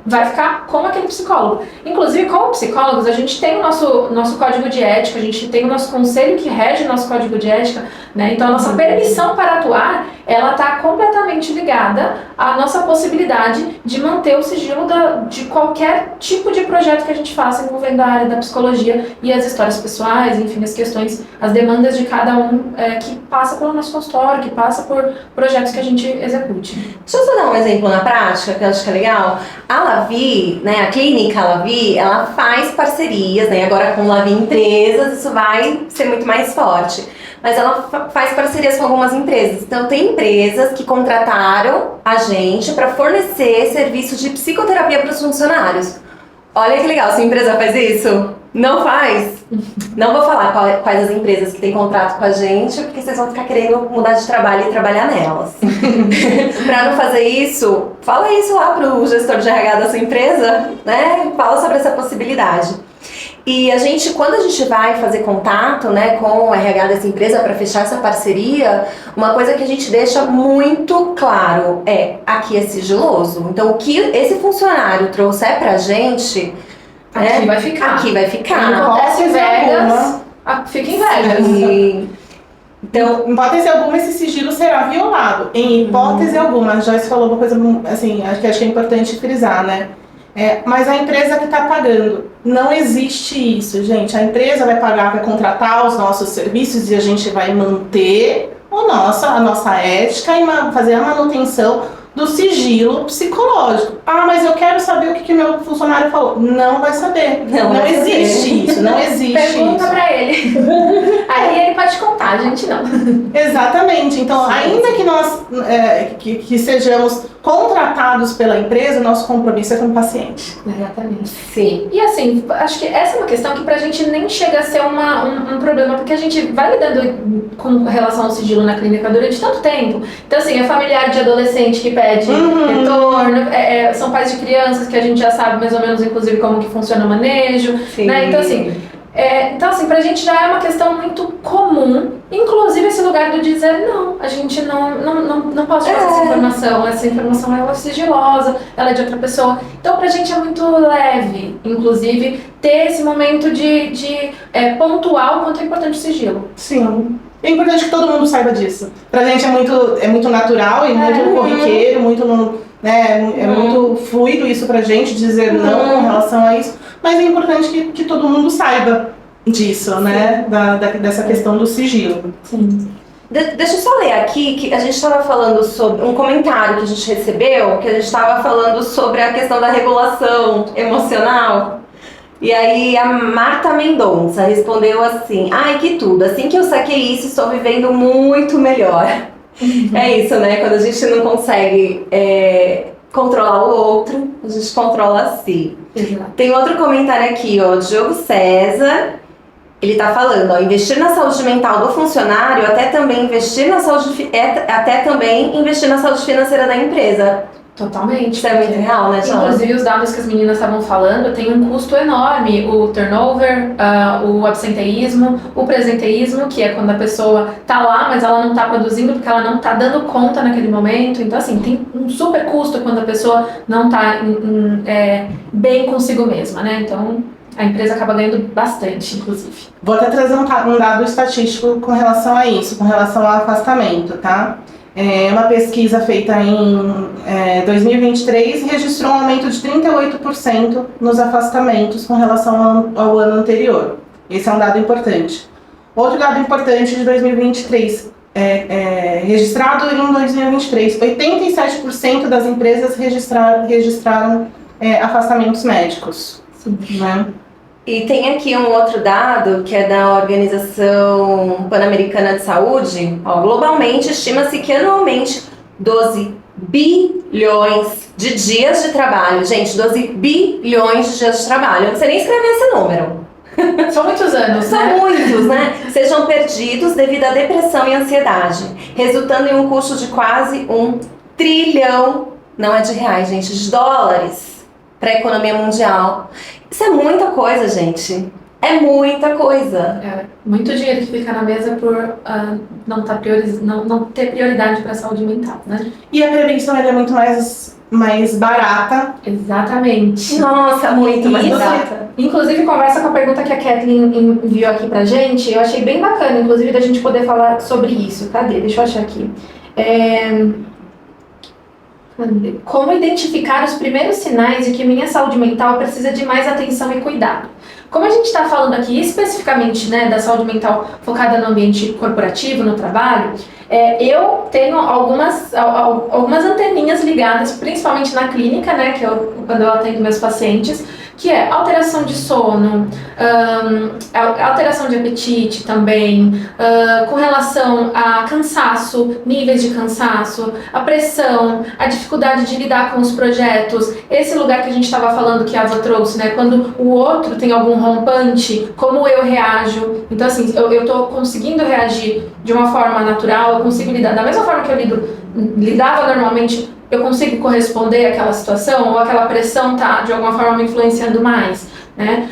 S2: vai ficar com aquele psicólogo. Inclusive, como psicólogos, a gente tem o nosso código de ética, a gente tem o nosso conselho que rege o nosso código de ética, né? Então, a nossa permissão para atuar, ela está completamente ligada à nossa possibilidade de manter o sigilo de qualquer tipo de projeto que a gente faça envolvendo a área da psicologia e as histórias pessoais, enfim, as questões, as demandas de cada um que passa pelo nosso consultório, que passa por projetos que a gente execute.
S1: Deixa eu só dar um exemplo na prática, que eu acho que é legal. A Lavi, né, a clínica Lavi, ela faz parcerias, né, agora com Lavi Empresas, isso vai ser muito mais forte. Mas ela faz parcerias com algumas empresas. Então, tem empresas que contrataram a gente para fornecer serviços de psicoterapia para os funcionários. Olha que legal, sua empresa faz isso? Não faz? Não vou falar quais as empresas que têm contrato com a gente, porque vocês vão ficar querendo mudar de trabalho e trabalhar nelas. Para não fazer isso, fala isso lá pro gestor de RH da sua empresa, né? Fala sobre essa possibilidade. E quando a gente vai fazer contato, né, com o RH dessa empresa para fechar essa parceria, uma coisa que a gente deixa muito claro aqui é sigiloso. Então, o que esse funcionário trouxer pra gente,
S2: aqui vai ficar.
S1: Aqui vai ficar.
S2: Não acontece em Vegas, fica em Vegas.
S3: Então, em hipótese alguma, esse sigilo será violado. Em hipótese alguma, a Joyce falou uma coisa assim, acho que é importante frisar, né? Mas a empresa que está pagando, não existe isso, gente. A empresa vai pagar, vai contratar os nossos serviços e a gente vai manter a nossa ética e fazer a manutenção do sigilo psicológico. Mas eu quero saber o que meu funcionário falou. Não vai saber. Não existe isso. Não existe
S2: Pergunta
S3: isso.
S2: pra ele. Aí ele pode contar, a gente não.
S3: Exatamente. Então, ainda que nós que sejamos contratados pela empresa, nosso compromisso é com o paciente.
S2: Exatamente.
S1: Sim.
S2: E assim, acho que essa é uma questão que pra gente nem chega a ser um problema, porque a gente vai lidando com relação ao sigilo na clínica durante tanto tempo. Então assim, é familiar de adolescente que pede retorno, são pais de crianças que a gente já sabe mais ou menos, inclusive, como que funciona o manejo, né? Então assim, pra gente já é uma questão muito comum, inclusive esse lugar do dizer não, a gente não pode passar essa informação ela é sigilosa, ela é de outra pessoa. Então pra gente é muito leve, inclusive, ter esse momento de pontuar o quanto é importante o sigilo.
S3: Sim. É importante que todo mundo saiba disso. Pra gente é muito natural e muito corriqueiro, muito muito fluido isso pra gente, dizer não em relação a isso. Mas é importante que todo mundo saiba disso, né? Dessa questão do sigilo.
S2: Sim.
S1: Deixa eu só ler aqui que a gente estava falando sobre um comentário que a gente recebeu, que a gente estava falando sobre a questão da regulação emocional. E aí a Marta Mendonça respondeu assim: ai, que tudo, assim que eu saquei isso, estou vivendo muito melhor. É isso, né? Quando a gente não consegue controlar o outro, a gente controla a si.
S2: Exato.
S1: Tem outro comentário aqui, ó, Diogo César. Ele tá falando, ó, investir na saúde mental do funcionário, até também investir na saúde financeira da empresa.
S2: Totalmente.
S1: Isso é muito real, né, Joana?
S2: Inclusive, os dados que as meninas estavam falando tem um custo enorme. O turnover, o absenteísmo, o presenteísmo, que é quando a pessoa tá lá, mas ela não tá produzindo porque ela não tá dando conta naquele momento. Então, assim, tem um super custo quando a pessoa não tá bem consigo mesma, né? Então, a empresa acaba ganhando bastante, inclusive.
S3: Vou até trazer um dado estatístico com relação a isso, com relação ao afastamento, tá? Uma pesquisa feita em 2023 registrou um aumento de 38% nos afastamentos com relação ao ano anterior. Esse é um dado importante. Outro dado importante de 2023, registrado em 2023. 87% das empresas registraram afastamentos médicos.
S2: Sim.
S3: Né?
S1: E tem aqui um outro dado que é da Organização Pan-Americana de Saúde. Ó, globalmente, estima-se que anualmente 12 bilhões de dias de trabalho. Gente, 12 bilhões de dias de trabalho. Eu não sei nem escrever esse número.
S2: São muitos anos,
S1: São
S2: né?
S1: muitos, né? Sejam perdidos devido à depressão e ansiedade, resultando em um custo de quase 1 trilhão, não é de reais, gente, de dólares para a economia mundial. Isso é muita coisa, gente. É muita coisa.
S2: É, muito dinheiro que fica na mesa por não ter prioridade para a saúde mental, né?
S3: E a prevenção ela é muito mais barata.
S2: Exatamente.
S1: Nossa, muito mais
S2: Isso.
S1: barata.
S2: Inclusive, conversa com a pergunta que a Kathleen enviou aqui pra gente. Eu achei bem bacana, inclusive, da gente poder falar sobre isso. Cadê? Deixa eu achar aqui. Como identificar os primeiros sinais de que minha saúde mental precisa de mais atenção e cuidado? Como a gente está falando aqui especificamente, né, da saúde mental focada no ambiente corporativo, no trabalho, eu tenho algumas anteninhas ligadas, principalmente na clínica, né, quando eu atendo meus pacientes, que é alteração de sono, alteração de apetite também, com relação a cansaço, níveis de cansaço, a pressão, a dificuldade de lidar com os projetos, esse lugar que a gente estava falando que a Ava trouxe, né? Quando o outro tem algum rompante, como eu reajo. Então, assim, eu estou conseguindo reagir de uma forma natural, eu consigo lidar da mesma forma que eu lidava normalmente. Eu consigo corresponder àquela situação ou aquela pressão tá de alguma forma me influenciando mais, né?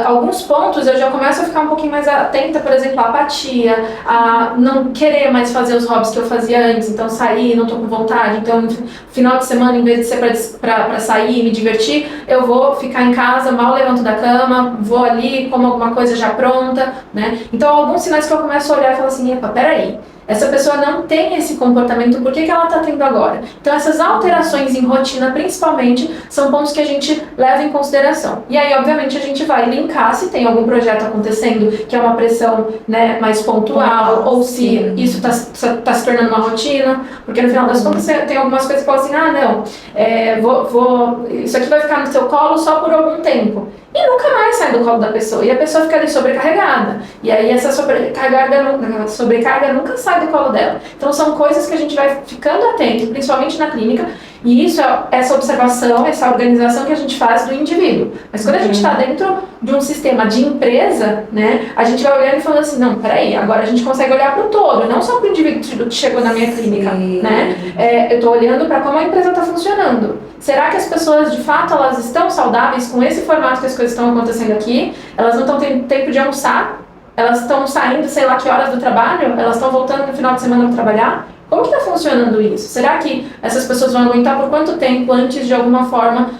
S2: Alguns pontos eu já começo a ficar um pouquinho mais atenta, por exemplo, a apatia, a não querer mais fazer os hobbies que eu fazia antes, então sair, não tô com vontade, então final de semana, em vez de ser para sair e me divertir, eu vou ficar em casa, mal levanto da cama, vou ali, como alguma coisa já pronta, né? Então alguns sinais que eu começo a olhar e falo assim, epa, peraí, essa pessoa não tem esse comportamento, por que ela está tendo agora? Então essas alterações em rotina, principalmente, são pontos que a gente leva em consideração. E aí, obviamente, a gente vai linkar se tem algum projeto acontecendo que é uma pressão, né, mais pontual, ou se isso está se tornando uma rotina, porque no final das contas tem algumas coisas que falam assim, isso aqui vai ficar no seu colo só por algum tempo. E nunca mais sai do colo da pessoa. E a pessoa fica ali sobrecarregada. E aí essa sobrecarga nunca sai do colo dela. Então são coisas que a gente vai ficando atento, principalmente na clínica. E isso é essa observação, essa organização que a gente faz do indivíduo. Mas quando a gente está dentro de um sistema de empresa, né, a gente vai olhando e falando assim, não, peraí, agora a gente consegue olhar para o todo, não só para o indivíduo que chegou na minha clínica. Né? Eu estou olhando para como a empresa está funcionando. Será que as pessoas, de fato, elas estão saudáveis com esse formato que as coisas estão acontecendo aqui? Elas não estão tendo tempo de almoçar? Elas estão saindo, sei lá que horas do trabalho? Elas estão voltando no final de semana para trabalhar? Como que está funcionando isso? Será que essas pessoas vão aguentar por quanto tempo antes de alguma forma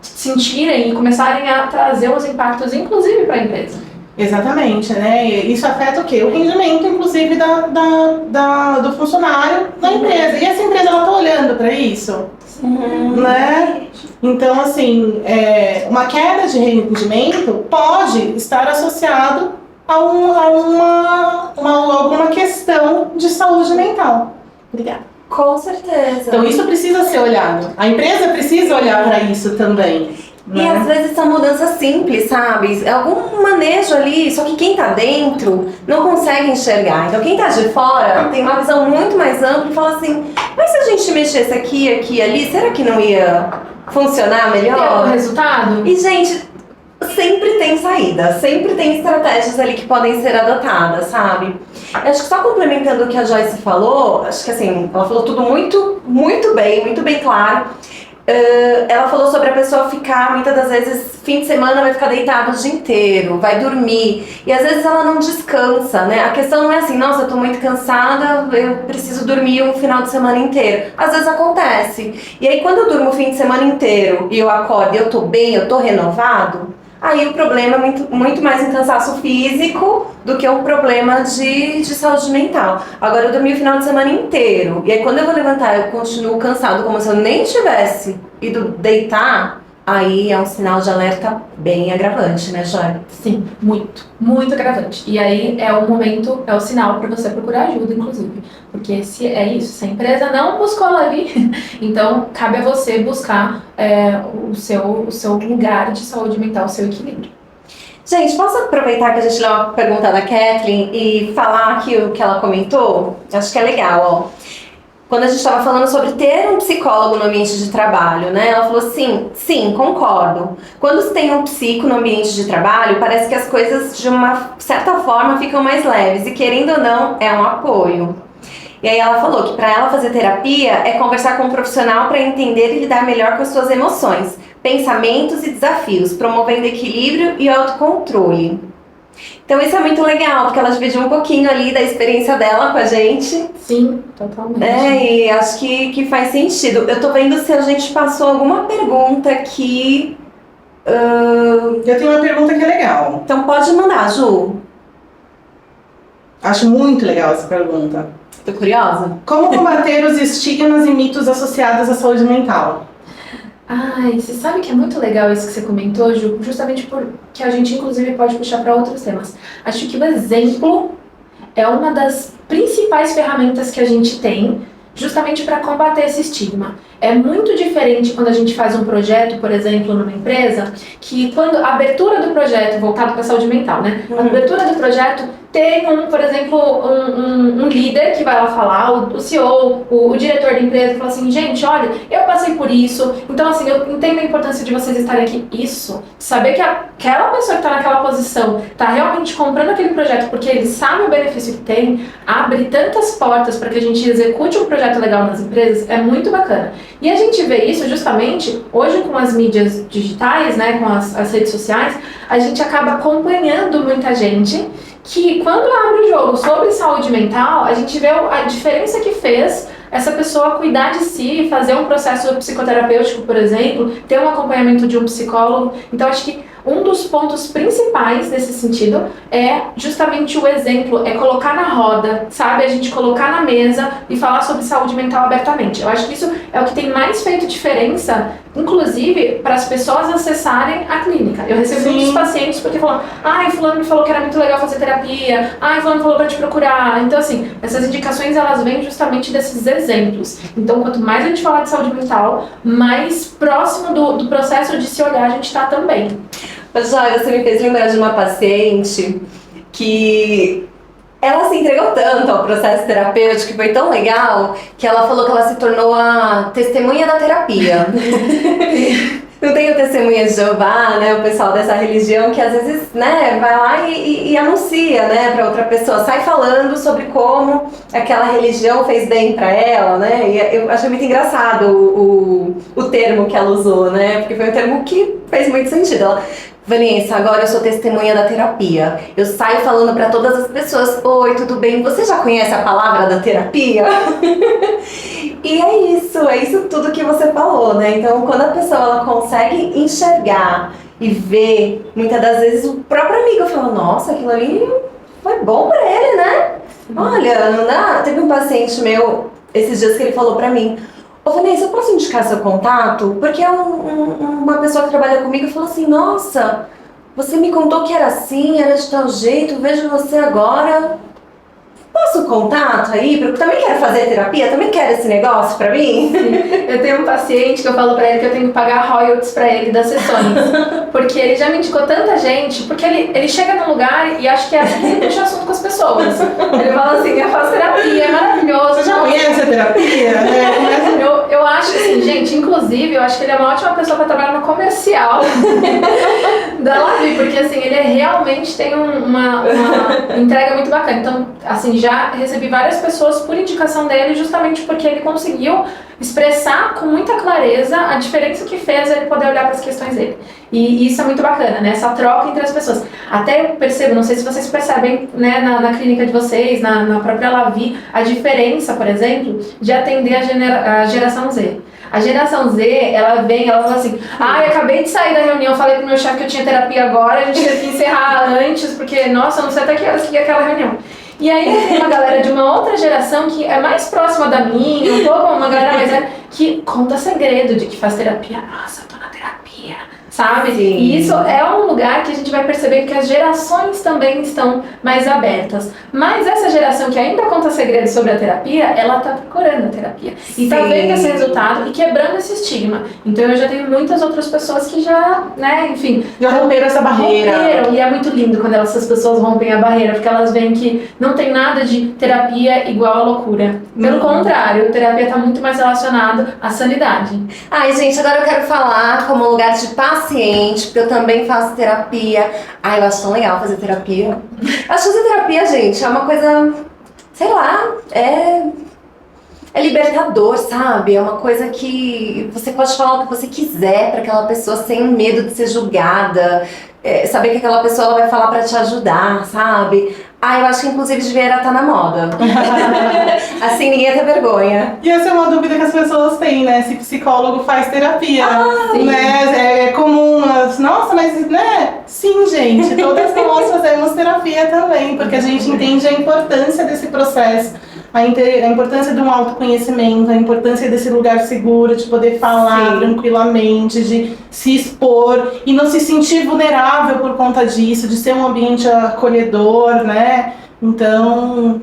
S2: sentirem e começarem a trazer os impactos, inclusive, para a empresa?
S3: Exatamente, né? Isso afeta o quê? O rendimento, inclusive, do funcionário da empresa. E essa empresa, ela está olhando para isso? Né? Então, assim, uma queda de rendimento pode estar associado a alguma questão de saúde mental. Obrigada.
S1: Com certeza.
S3: Então isso precisa ser olhado. A empresa precisa olhar para isso também.
S1: E
S3: Né?
S1: às vezes são mudanças simples, sabe? É algum manejo ali, só que quem tá dentro não consegue enxergar. Então quem tá de fora tem uma visão muito mais ampla e fala assim, mas se a gente mexesse aqui, aqui, ali, será que não ia funcionar melhor?
S2: Tem algum resultado?
S1: E, gente, sempre tem saída, sempre tem estratégias ali que podem ser adotadas, sabe? Eu acho que só complementando o que a Joyce falou, acho que assim, ela falou tudo muito bem claro. Ela falou sobre a pessoa ficar, muitas das vezes, fim de semana vai ficar deitada o dia inteiro, vai dormir, e às vezes ela não descansa, né? A questão não é assim, nossa, eu tô muito cansada, eu preciso dormir um final de semana inteiro. Às vezes acontece. E aí quando eu durmo o fim de semana inteiro e eu acordo e eu tô bem, eu tô renovado, aí o problema é muito mais um cansaço físico do que um problema de saúde mental. Agora eu dormi o final de semana inteiro, e aí quando eu vou levantar eu continuo cansado, como se eu nem tivesse ido deitar, aí é um sinal de alerta bem agravante, né, Joy?
S2: Sim, muito, muito agravante. E aí é o momento, é o sinal para você procurar ajuda, inclusive. Porque se é isso, se a empresa não buscou a LAVI, então cabe a você buscar o seu lugar de saúde mental, o seu equilíbrio.
S1: Gente, posso aproveitar que a gente leu uma pergunta da Kathleen e falar aqui o que ela comentou? Acho que é legal, ó. Quando a gente estava falando sobre ter um psicólogo no ambiente de trabalho, né? Ela falou assim, sim, concordo. Quando se tem um psico no ambiente de trabalho, parece que as coisas de uma certa forma ficam mais leves e querendo ou não, é um apoio. E aí ela falou que para ela fazer terapia é conversar com um profissional para entender e lidar melhor com as suas emoções, pensamentos e desafios, promovendo equilíbrio e autocontrole. Então isso é muito legal, porque ela dividiu um pouquinho ali da experiência dela com a gente.
S2: Sim, totalmente.
S1: E acho que faz sentido. Eu tô vendo se a gente passou alguma pergunta aqui.
S3: Eu tenho uma pergunta que é legal.
S1: Então pode mandar, Ju.
S3: Acho muito legal essa pergunta.
S1: Tô curiosa?
S3: Como combater os estigmas e mitos associados à saúde mental?
S2: Ai, você sabe que é muito legal isso que você comentou, Ju, justamente porque a gente inclusive pode puxar para outros temas. Acho que o exemplo é uma das principais ferramentas que a gente tem justamente para combater esse estigma. É muito diferente quando a gente faz um projeto, por exemplo, numa empresa, que quando a abertura do projeto, voltado para a saúde mental, né? A abertura do projeto tem por exemplo, um líder que vai lá falar, o CEO, o diretor da empresa, fala assim, gente, olha, eu passei por isso, então assim, eu entendo a importância de vocês estarem aqui. Isso, saber que aquela pessoa que está naquela posição está realmente comprando aquele projeto porque ele sabe o benefício que tem, abre tantas portas para que a gente execute um projeto legal nas empresas, é muito bacana. E a gente vê isso justamente hoje com as mídias digitais, né, com as redes sociais, a gente acaba acompanhando muita gente que quando abre o jogo sobre saúde mental, a gente vê a diferença que fez essa pessoa cuidar de si, fazer um processo psicoterapêutico, por exemplo, ter um acompanhamento de um psicólogo. Então, acho que um dos pontos principais nesse sentido é justamente o exemplo, é colocar na roda, sabe? A gente colocar na mesa e falar sobre saúde mental abertamente. Eu acho que isso é o que tem mais feito diferença, inclusive, para as pessoas acessarem a clínica. Eu recebo muitos pacientes porque falam, fulano me falou que era muito legal fazer terapia, fulano falou para te procurar. Então, assim, essas indicações, elas vêm justamente desses exemplos. Então, quanto mais a gente falar de saúde mental, mais próximo do processo de se olhar a gente está também.
S1: Joia, você me fez lembrar de uma paciente que ela se entregou tanto ao processo terapêutico, que foi tão legal, que ela falou que ela se tornou a testemunha da terapia. Não tem o testemunha de Jeová, né, o pessoal dessa religião que às vezes, né, vai lá e anuncia, né, para outra pessoa, sai falando sobre como aquela religião fez bem para ela, né, e eu achei muito engraçado o termo que ela usou, né, porque foi um termo que fez muito sentido. Ela, Vanessa, agora eu sou testemunha da terapia. Eu saio falando para todas as pessoas, oi, tudo bem? Você já conhece a palavra da terapia? E é isso tudo que você falou, né? Então, quando a pessoa ela consegue enxergar e ver, muitas das vezes o próprio amigo fala, nossa, aquilo ali foi bom para ele, né? Olha, não dá? Teve um paciente meu, esses dias que ele falou para mim, ô Vanessa, eu posso indicar seu contato? Porque uma pessoa que trabalha comigo falou assim, nossa, você me contou que era assim, era de tal jeito, vejo você agora. Posso o contato aí? Porque eu também quero fazer terapia, também quero esse negócio pra mim.
S2: Sim. Eu tenho um paciente que eu falo pra ele que eu tenho que pagar royalties pra ele das sessões. Porque ele já me indicou tanta gente, porque ele chega num lugar e acha que é assim que ele puxa assunto com as pessoas. Ele fala assim, eu faço terapia, é maravilhoso.
S3: Você já conhece a terapia?
S2: Eu acho assim, gente, inclusive, eu acho que ele é uma ótima pessoa pra trabalhar no comercial da LAVI, porque assim, ele realmente tem uma entrega muito bacana. Então, assim, já recebi várias pessoas por indicação dele, justamente porque ele conseguiu expressar com muita clareza a diferença que fez ele poder olhar para as questões dele. E isso é muito bacana, né? Essa troca entre as pessoas. Até eu percebo, não sei se vocês percebem, né, na clínica de vocês, na própria LAVI, a diferença, por exemplo, de atender a geração Z. A geração Z, ela fala assim, eu acabei de sair da reunião, falei pro meu chefe que eu tinha terapia agora, a gente teve que encerrar antes, porque, nossa, eu não sei até que horas que ia aquela reunião. E aí tem uma galera de uma outra geração que é mais próxima da minha, um pouco uma galera mais velha, que conta segredo de que faz terapia. Nossa, eu tô na terapia, terapia, sabe?
S1: Sim.
S2: E isso é um lugar que a gente vai perceber que as gerações também estão mais abertas. Mas essa geração que ainda conta segredos sobre a terapia, ela tá procurando a terapia. E tá
S1: Sim.
S2: vendo esse resultado e quebrando esse estigma. Então eu já tenho muitas outras pessoas que já, né, enfim...
S3: Já romperam essa barreira.
S2: Romperam. E é muito lindo quando essas pessoas rompem a barreira, porque elas veem que não tem nada de terapia igual a loucura. Pelo contrário, terapia tá muito mais relacionado à sanidade.
S1: Ai, gente, agora eu quero falar como lugar de paciente, porque eu também faço terapia. Ai, eu acho tão legal fazer terapia. Eu acho que fazer terapia, gente, é uma coisa, sei lá, é libertador, sabe? É uma coisa que você pode falar o que você quiser pra aquela pessoa sem medo de ser julgada. Saber que aquela pessoa ela vai falar pra te ajudar, sabe? Ah, eu acho que inclusive devia estar na moda. Assim ninguém ia ter vergonha.
S3: E essa é uma dúvida que as pessoas têm, né? Se psicólogo faz terapia,
S2: sim.
S3: né? É comum, nossa, mas, né? Sim, gente, todas nós fazemos terapia também, porque a gente entende a importância desse processo, a importância de um autoconhecimento, a importância desse lugar seguro, de poder falar
S1: Sim.
S3: tranquilamente, de se expor e não se sentir vulnerável por conta disso, de ser um ambiente acolhedor, né? Então,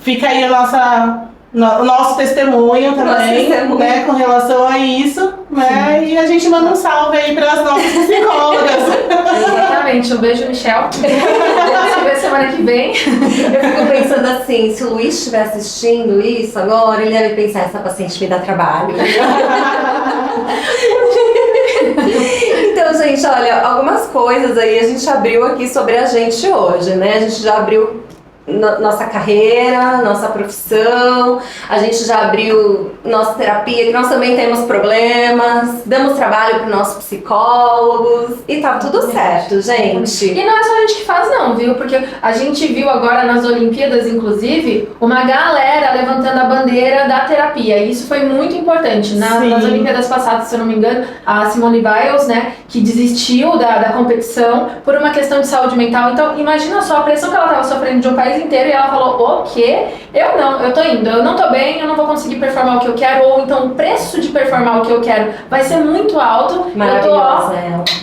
S3: fica aí o nosso testemunho também, né, com relação a isso, né? Sim. E a gente manda um salve aí para as nossas psicólogas.
S2: Exatamente, um beijo, Michel. Se vê semana que vem.
S1: Eu fico pensando assim, se o Luiz estiver assistindo isso agora, ele deve pensar, essa paciente me dá trabalho. Então, gente, olha, algumas coisas aí a gente abriu aqui sobre a gente hoje, né? A gente já abriu nossa carreira, nossa profissão, a gente já abriu nossa terapia, que nós também temos problemas, damos trabalho para os nossos psicólogos e tá tudo certo, gente.
S2: E não é só a gente que faz não, viu? Porque a gente viu agora nas Olimpíadas, inclusive, uma galera levantando a bandeira da terapia, e isso foi muito importante. Nas Olimpíadas passadas, se eu não me engano, a Simone Biles, né, que desistiu da competição por uma questão de saúde mental. Então, imagina só a pressão que ela estava sofrendo de um país inteiro, e ela falou, o quê? Eu tô indo, eu não tô bem, eu não vou conseguir performar o que eu quero, ou então o preço de performar o que eu quero vai ser muito alto. Eu tô, ó,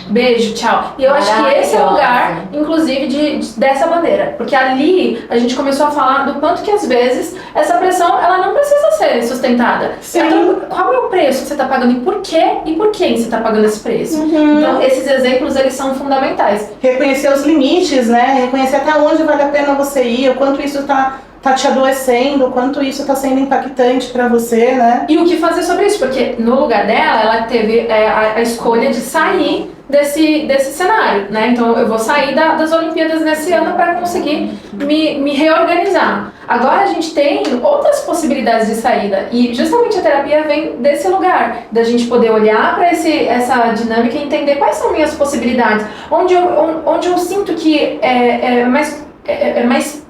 S2: beijo, tchau. E eu acho que esse é o lugar, inclusive, dessa bandeira, porque ali a gente começou a falar do quanto que às vezes essa pressão, ela não precisa ser sustentada. Então, qual é o preço que você tá pagando e por quê? E por quem você tá pagando esse preço? Então, esses exemplos, eles são fundamentais.
S3: Reconhecer os limites, né? Reconhecer até onde vale a pena você ir, o quanto isso tá te adoecendo, o quanto isso tá sendo impactante pra você, né?
S2: E o que fazer sobre isso, porque no lugar dela, ela teve a escolha de sair desse cenário, né? Então eu vou sair das Olimpíadas nesse ano para conseguir me reorganizar. Agora a gente tem outras possibilidades de saída, e justamente a terapia vem desse lugar, da gente poder olhar para essa dinâmica e entender quais são minhas possibilidades, onde eu sinto que é mais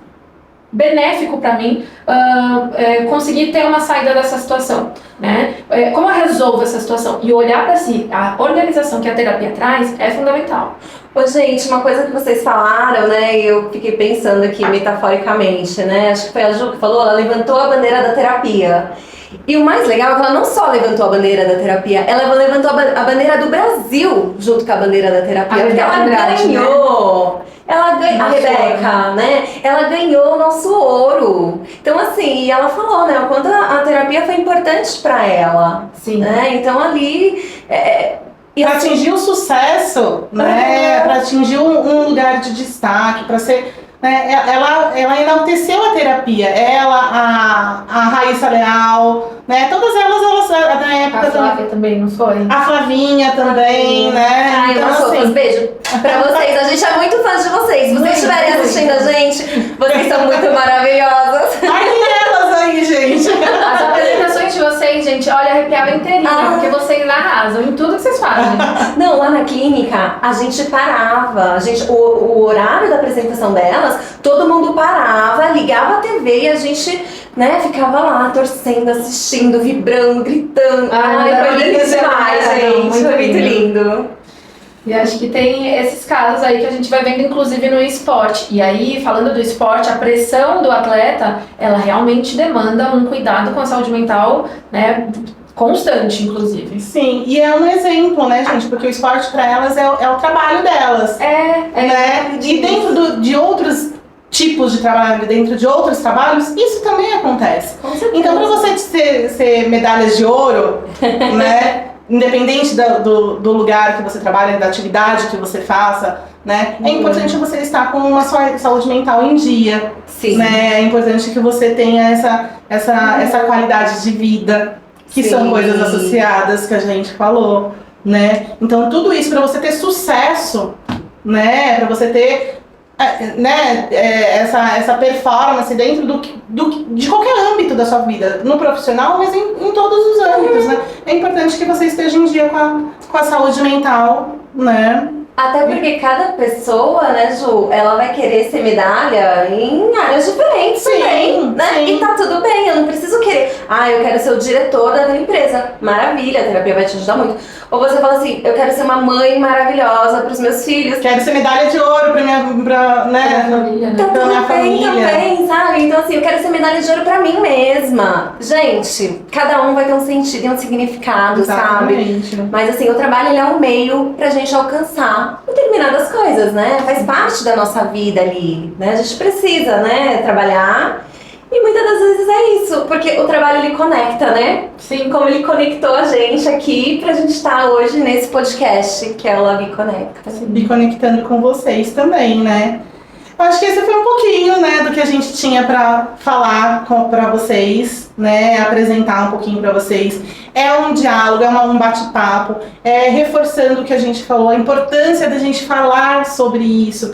S2: benéfico para mim conseguir ter uma saída dessa situação, né? Como eu resolvo essa situação? E olhar para si, a organização que a terapia traz é fundamental.
S1: Ô, gente, uma coisa que vocês falaram, né, e eu fiquei pensando aqui metaforicamente, né, acho que foi a Ju que falou, ela levantou a bandeira da terapia. E o mais legal é que ela não só levantou a bandeira da terapia, ela levantou a bandeira do Brasil junto com a bandeira da terapia, porque ela ganhou. Ela ganhou, a Rebeca, né? Ela ganhou o nosso ouro. Então, assim, e ela falou, né? O quanto a terapia foi importante pra ela.
S2: Sim.
S1: Né? Então, ali...
S3: Para atingir o sucesso, né? Para atingir um lugar de destaque, para ser... Né? Ela enalteceu a terapia, a Raíssa Leal, né? Todas elas na época...
S2: A Flávia também, não foi?
S3: A Flavinha também, né?
S1: Ai,
S3: então,
S1: umas outras, beijo pra vocês. A gente é muito fã de vocês. Se vocês estiverem assistindo a gente, vocês são muito maravilhosas.
S3: Ai, elas aí, gente.
S2: As apresentações de vocês, gente, olha, arrepiava inteirinha, porque vocês arrasam em tudo que vocês fazem.
S1: Não, lá na clínica, a gente parava. O horário da apresentação delas, todo mundo parava, ligava a TV e a gente, né, ficava lá, torcendo, assistindo, vibrando, gritando. Ai, foi lindo demais, gente. Foi muito lindo.
S2: E acho que tem esses casos aí que a gente vai vendo, inclusive, no esporte. E aí, falando do esporte, a pressão do atleta, ela realmente demanda um cuidado com a saúde mental, né, constante, inclusive.
S3: Sim, e é um exemplo, né, gente? Porque o esporte para elas é o trabalho delas. Né? E dentro de outros tipos de trabalho, dentro de outros trabalhos, isso também acontece. Então, para você ser medalhas de ouro, né? Independente do lugar que você trabalha, da atividade que você faça, né? É importante você estar com uma saúde mental em dia.
S1: Sim.
S3: Né? É importante que você tenha essa qualidade de vida, que
S1: Sim.
S3: são coisas associadas que a gente falou, né? Então, tudo isso para você ter sucesso, né? Para você ter né, essa performance dentro de qualquer âmbito da sua vida, no profissional, mas em todos os âmbitos, né? É importante que você esteja em dia com a saúde mental, né?
S1: Até porque cada pessoa, né, Ju, ela vai querer ser medalha em áreas diferentes também, né?
S3: Sim.
S1: E tá tudo bem, eu não preciso querer, eu quero ser o diretor da empresa. Maravilha, a terapia vai te ajudar muito. Ou você fala assim, eu quero ser uma mãe maravilhosa pros meus filhos.
S3: Quero ser medalha de ouro pra minha família, né?
S1: Tá
S3: Pra
S1: tudo
S3: minha
S1: bem
S3: família.
S1: também, sabe? Então assim, eu quero ser medalha de ouro pra mim mesma. Gente, cada um vai ter um sentido e um significado,
S3: Exatamente.
S1: sabe? Mas assim, o trabalho ele é um meio pra gente alcançar determinadas coisas, né? Faz parte da nossa vida ali, né? A gente precisa, né, trabalhar. E muitas das vezes é isso, porque o trabalho ele conecta, né?
S2: Sim.
S1: Como ele conectou a gente aqui pra gente estar hoje nesse podcast, que é o Lavi Conecta.
S3: E conectando com vocês também, né? Eu acho que esse foi um pouquinho, né, do que a gente tinha pra falar pra vocês, né? Apresentar um pouquinho pra vocês. É um diálogo, é um bate-papo, reforçando o que a gente falou, a importância da gente falar sobre isso,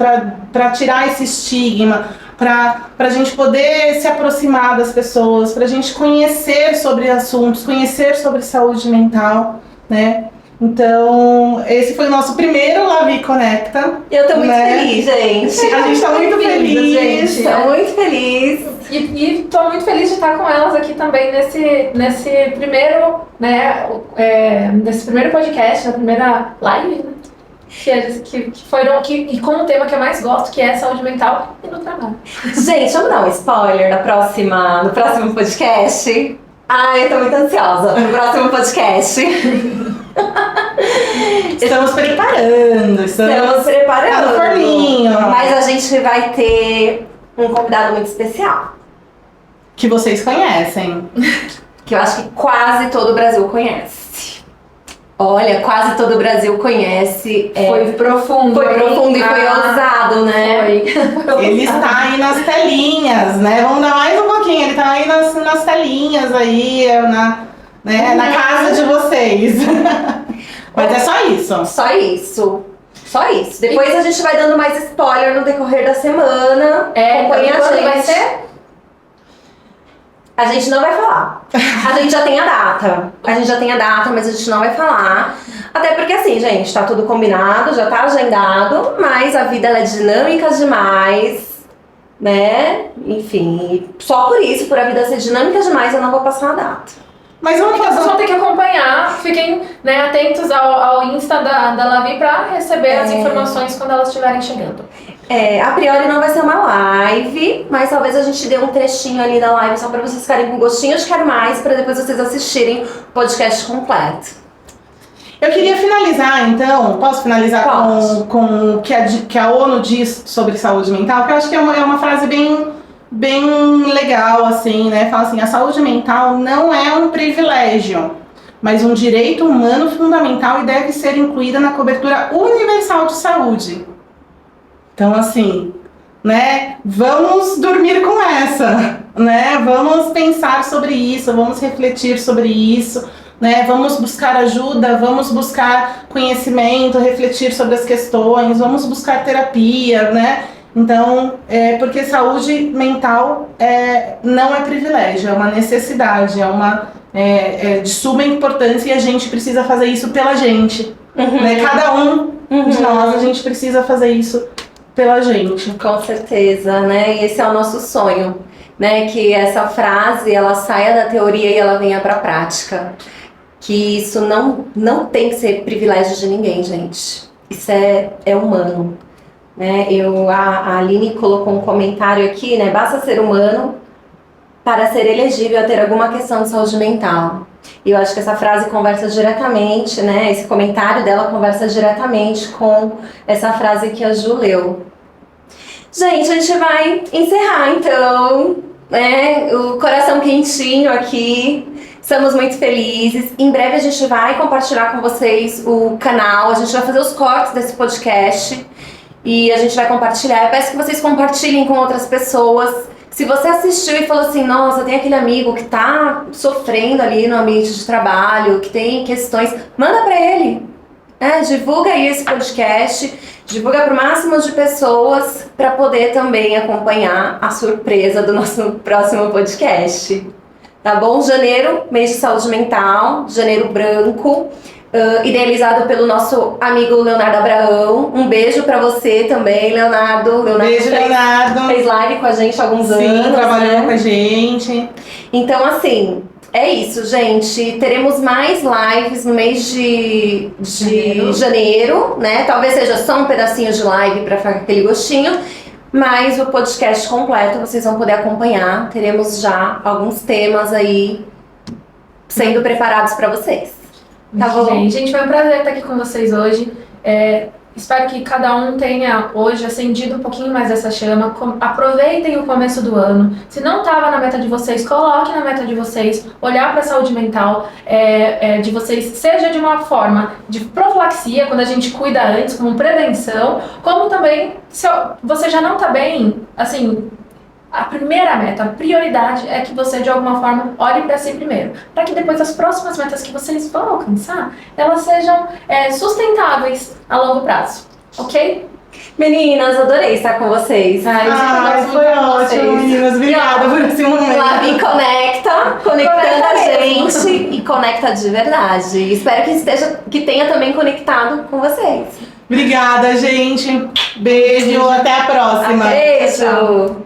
S3: pra tirar esse estigma, pra gente poder se aproximar das pessoas, pra gente conhecer sobre assuntos, conhecer sobre saúde mental, né? Então, esse foi o nosso primeiro Lavi Conecta.
S1: Eu tô muito
S3: né?
S1: feliz, gente.
S3: A gente tá muito feliz.
S2: gente.
S1: Tô muito feliz.
S2: E tô muito feliz de estar com elas aqui também nesse primeiro, né, nesse primeiro podcast, na primeira live, né? E com o tema que eu mais gosto, que é saúde mental e no trabalho.
S1: Gente, vamos dar um spoiler no próximo podcast? Eu tô muito ansiosa pro próximo podcast.
S3: Estamos preparando.
S1: Estamos preparando.
S3: Tá no forninho.
S1: Mas a gente vai ter um convidado muito especial.
S3: Que vocês conhecem.
S1: Que eu acho que quase todo o Brasil conhece. Olha, quase todo o Brasil conhece.
S2: Foi profundo.
S1: Foi profundo e foi ousado, né?
S3: Ele está aí nas telinhas, né? Vamos dar mais um pouquinho. Ele está aí nas telinhas aí, na casa de vocês. Mas é só isso.
S1: Só isso. Só isso. Depois a gente vai dando mais spoiler no decorrer da semana. Acompanha a
S2: quando
S1: gente.
S2: vai ser?
S1: A gente não vai falar. A gente já tem a data. Mas a gente não vai falar. Até porque assim, gente, tá tudo combinado, já tá agendado, mas a vida ela é dinâmica demais, né? Enfim, só por isso, por a vida ser dinâmica demais, eu não vou passar a data.
S3: Mas vamos
S2: Então
S3: fazer
S2: vocês vão ter que acompanhar, fiquem, né, atentos ao Insta da Lavi para receber as informações quando elas estiverem chegando.
S1: A priori não vai ser uma live, mas talvez a gente dê um trechinho ali da live só pra vocês ficarem com gostinho de quero mais, pra depois vocês assistirem o podcast completo.
S3: Eu queria finalizar, então, posso finalizar com o que a ONU diz sobre saúde mental? Que eu acho que é uma frase bem legal, assim, né? Fala assim, a saúde mental não é um privilégio, mas um direito humano fundamental e deve ser incluída na cobertura universal de saúde. Então, assim, né, vamos dormir com essa, né, vamos pensar sobre isso, vamos refletir sobre isso, né, vamos buscar ajuda, vamos buscar conhecimento, refletir sobre as questões, vamos buscar terapia, né, então, porque saúde mental não é privilégio, é uma necessidade, é de suma importância e a gente precisa fazer isso pela gente, né, cada um de nós, a gente precisa fazer isso pela gente.
S1: Com certeza, né? E esse é o nosso sonho, né? Que essa frase, ela saia da teoria e ela venha pra prática. Que isso não tem que ser privilégio de ninguém, gente. Isso é humano, né? A Aline colocou um comentário aqui, né? Basta ser humano para ser elegível a ter alguma questão de saúde mental. E eu acho que essa frase conversa diretamente, né? Esse comentário dela conversa diretamente com essa frase que a Ju leu. Gente, a gente vai encerrar então, né? O coração quentinho aqui. Estamos muito felizes. Em breve a gente vai compartilhar com vocês o canal. A gente vai fazer os cortes desse podcast e a gente vai compartilhar. Eu peço que vocês compartilhem com outras pessoas. Se você assistiu e falou assim, nossa, tem aquele amigo que tá sofrendo ali no ambiente de trabalho, que tem questões, manda pra ele. Divulga aí esse podcast, divulga para o máximo de pessoas para poder também acompanhar a surpresa do nosso próximo podcast. Tá bom? Janeiro, mês de saúde mental, janeiro branco, idealizado pelo nosso amigo Leonardo Abraão. Um beijo pra você também, Leonardo.
S3: Beijo, Leonardo.
S1: Fez live com a gente há alguns anos.
S3: Sim, trabalhou com a gente.
S1: Então, assim, é isso, gente. Teremos mais lives no mês de janeiro, né? Talvez seja só um pedacinho de live pra ficar com aquele gostinho. Mas o podcast completo vocês vão poder acompanhar. Teremos já alguns temas aí sendo preparados pra vocês. Tá bom?
S2: Gente, foi um prazer estar aqui com vocês hoje. Espero que cada um tenha hoje acendido um pouquinho mais essa chama. Aproveitem o começo do ano. Se não estava na meta de vocês, coloque na meta de vocês. Olhar para a saúde mental de vocês, seja de uma forma de profilaxia, quando a gente cuida antes, como prevenção, como também, se você já não está bem, assim, a primeira meta, a prioridade é que você, de alguma forma, olhe para si primeiro. Para que depois as próximas metas que vocês vão alcançar, elas sejam sustentáveis a longo prazo. Ok?
S1: Meninas, adorei estar com vocês.
S3: Foi ótimo, meninas. Obrigada por esse momento.
S1: Lavi conecta, conectando a gente e conecta de verdade. Espero que tenha também conectado com vocês.
S3: Obrigada, gente. Beijo, até a próxima.
S1: Beijo.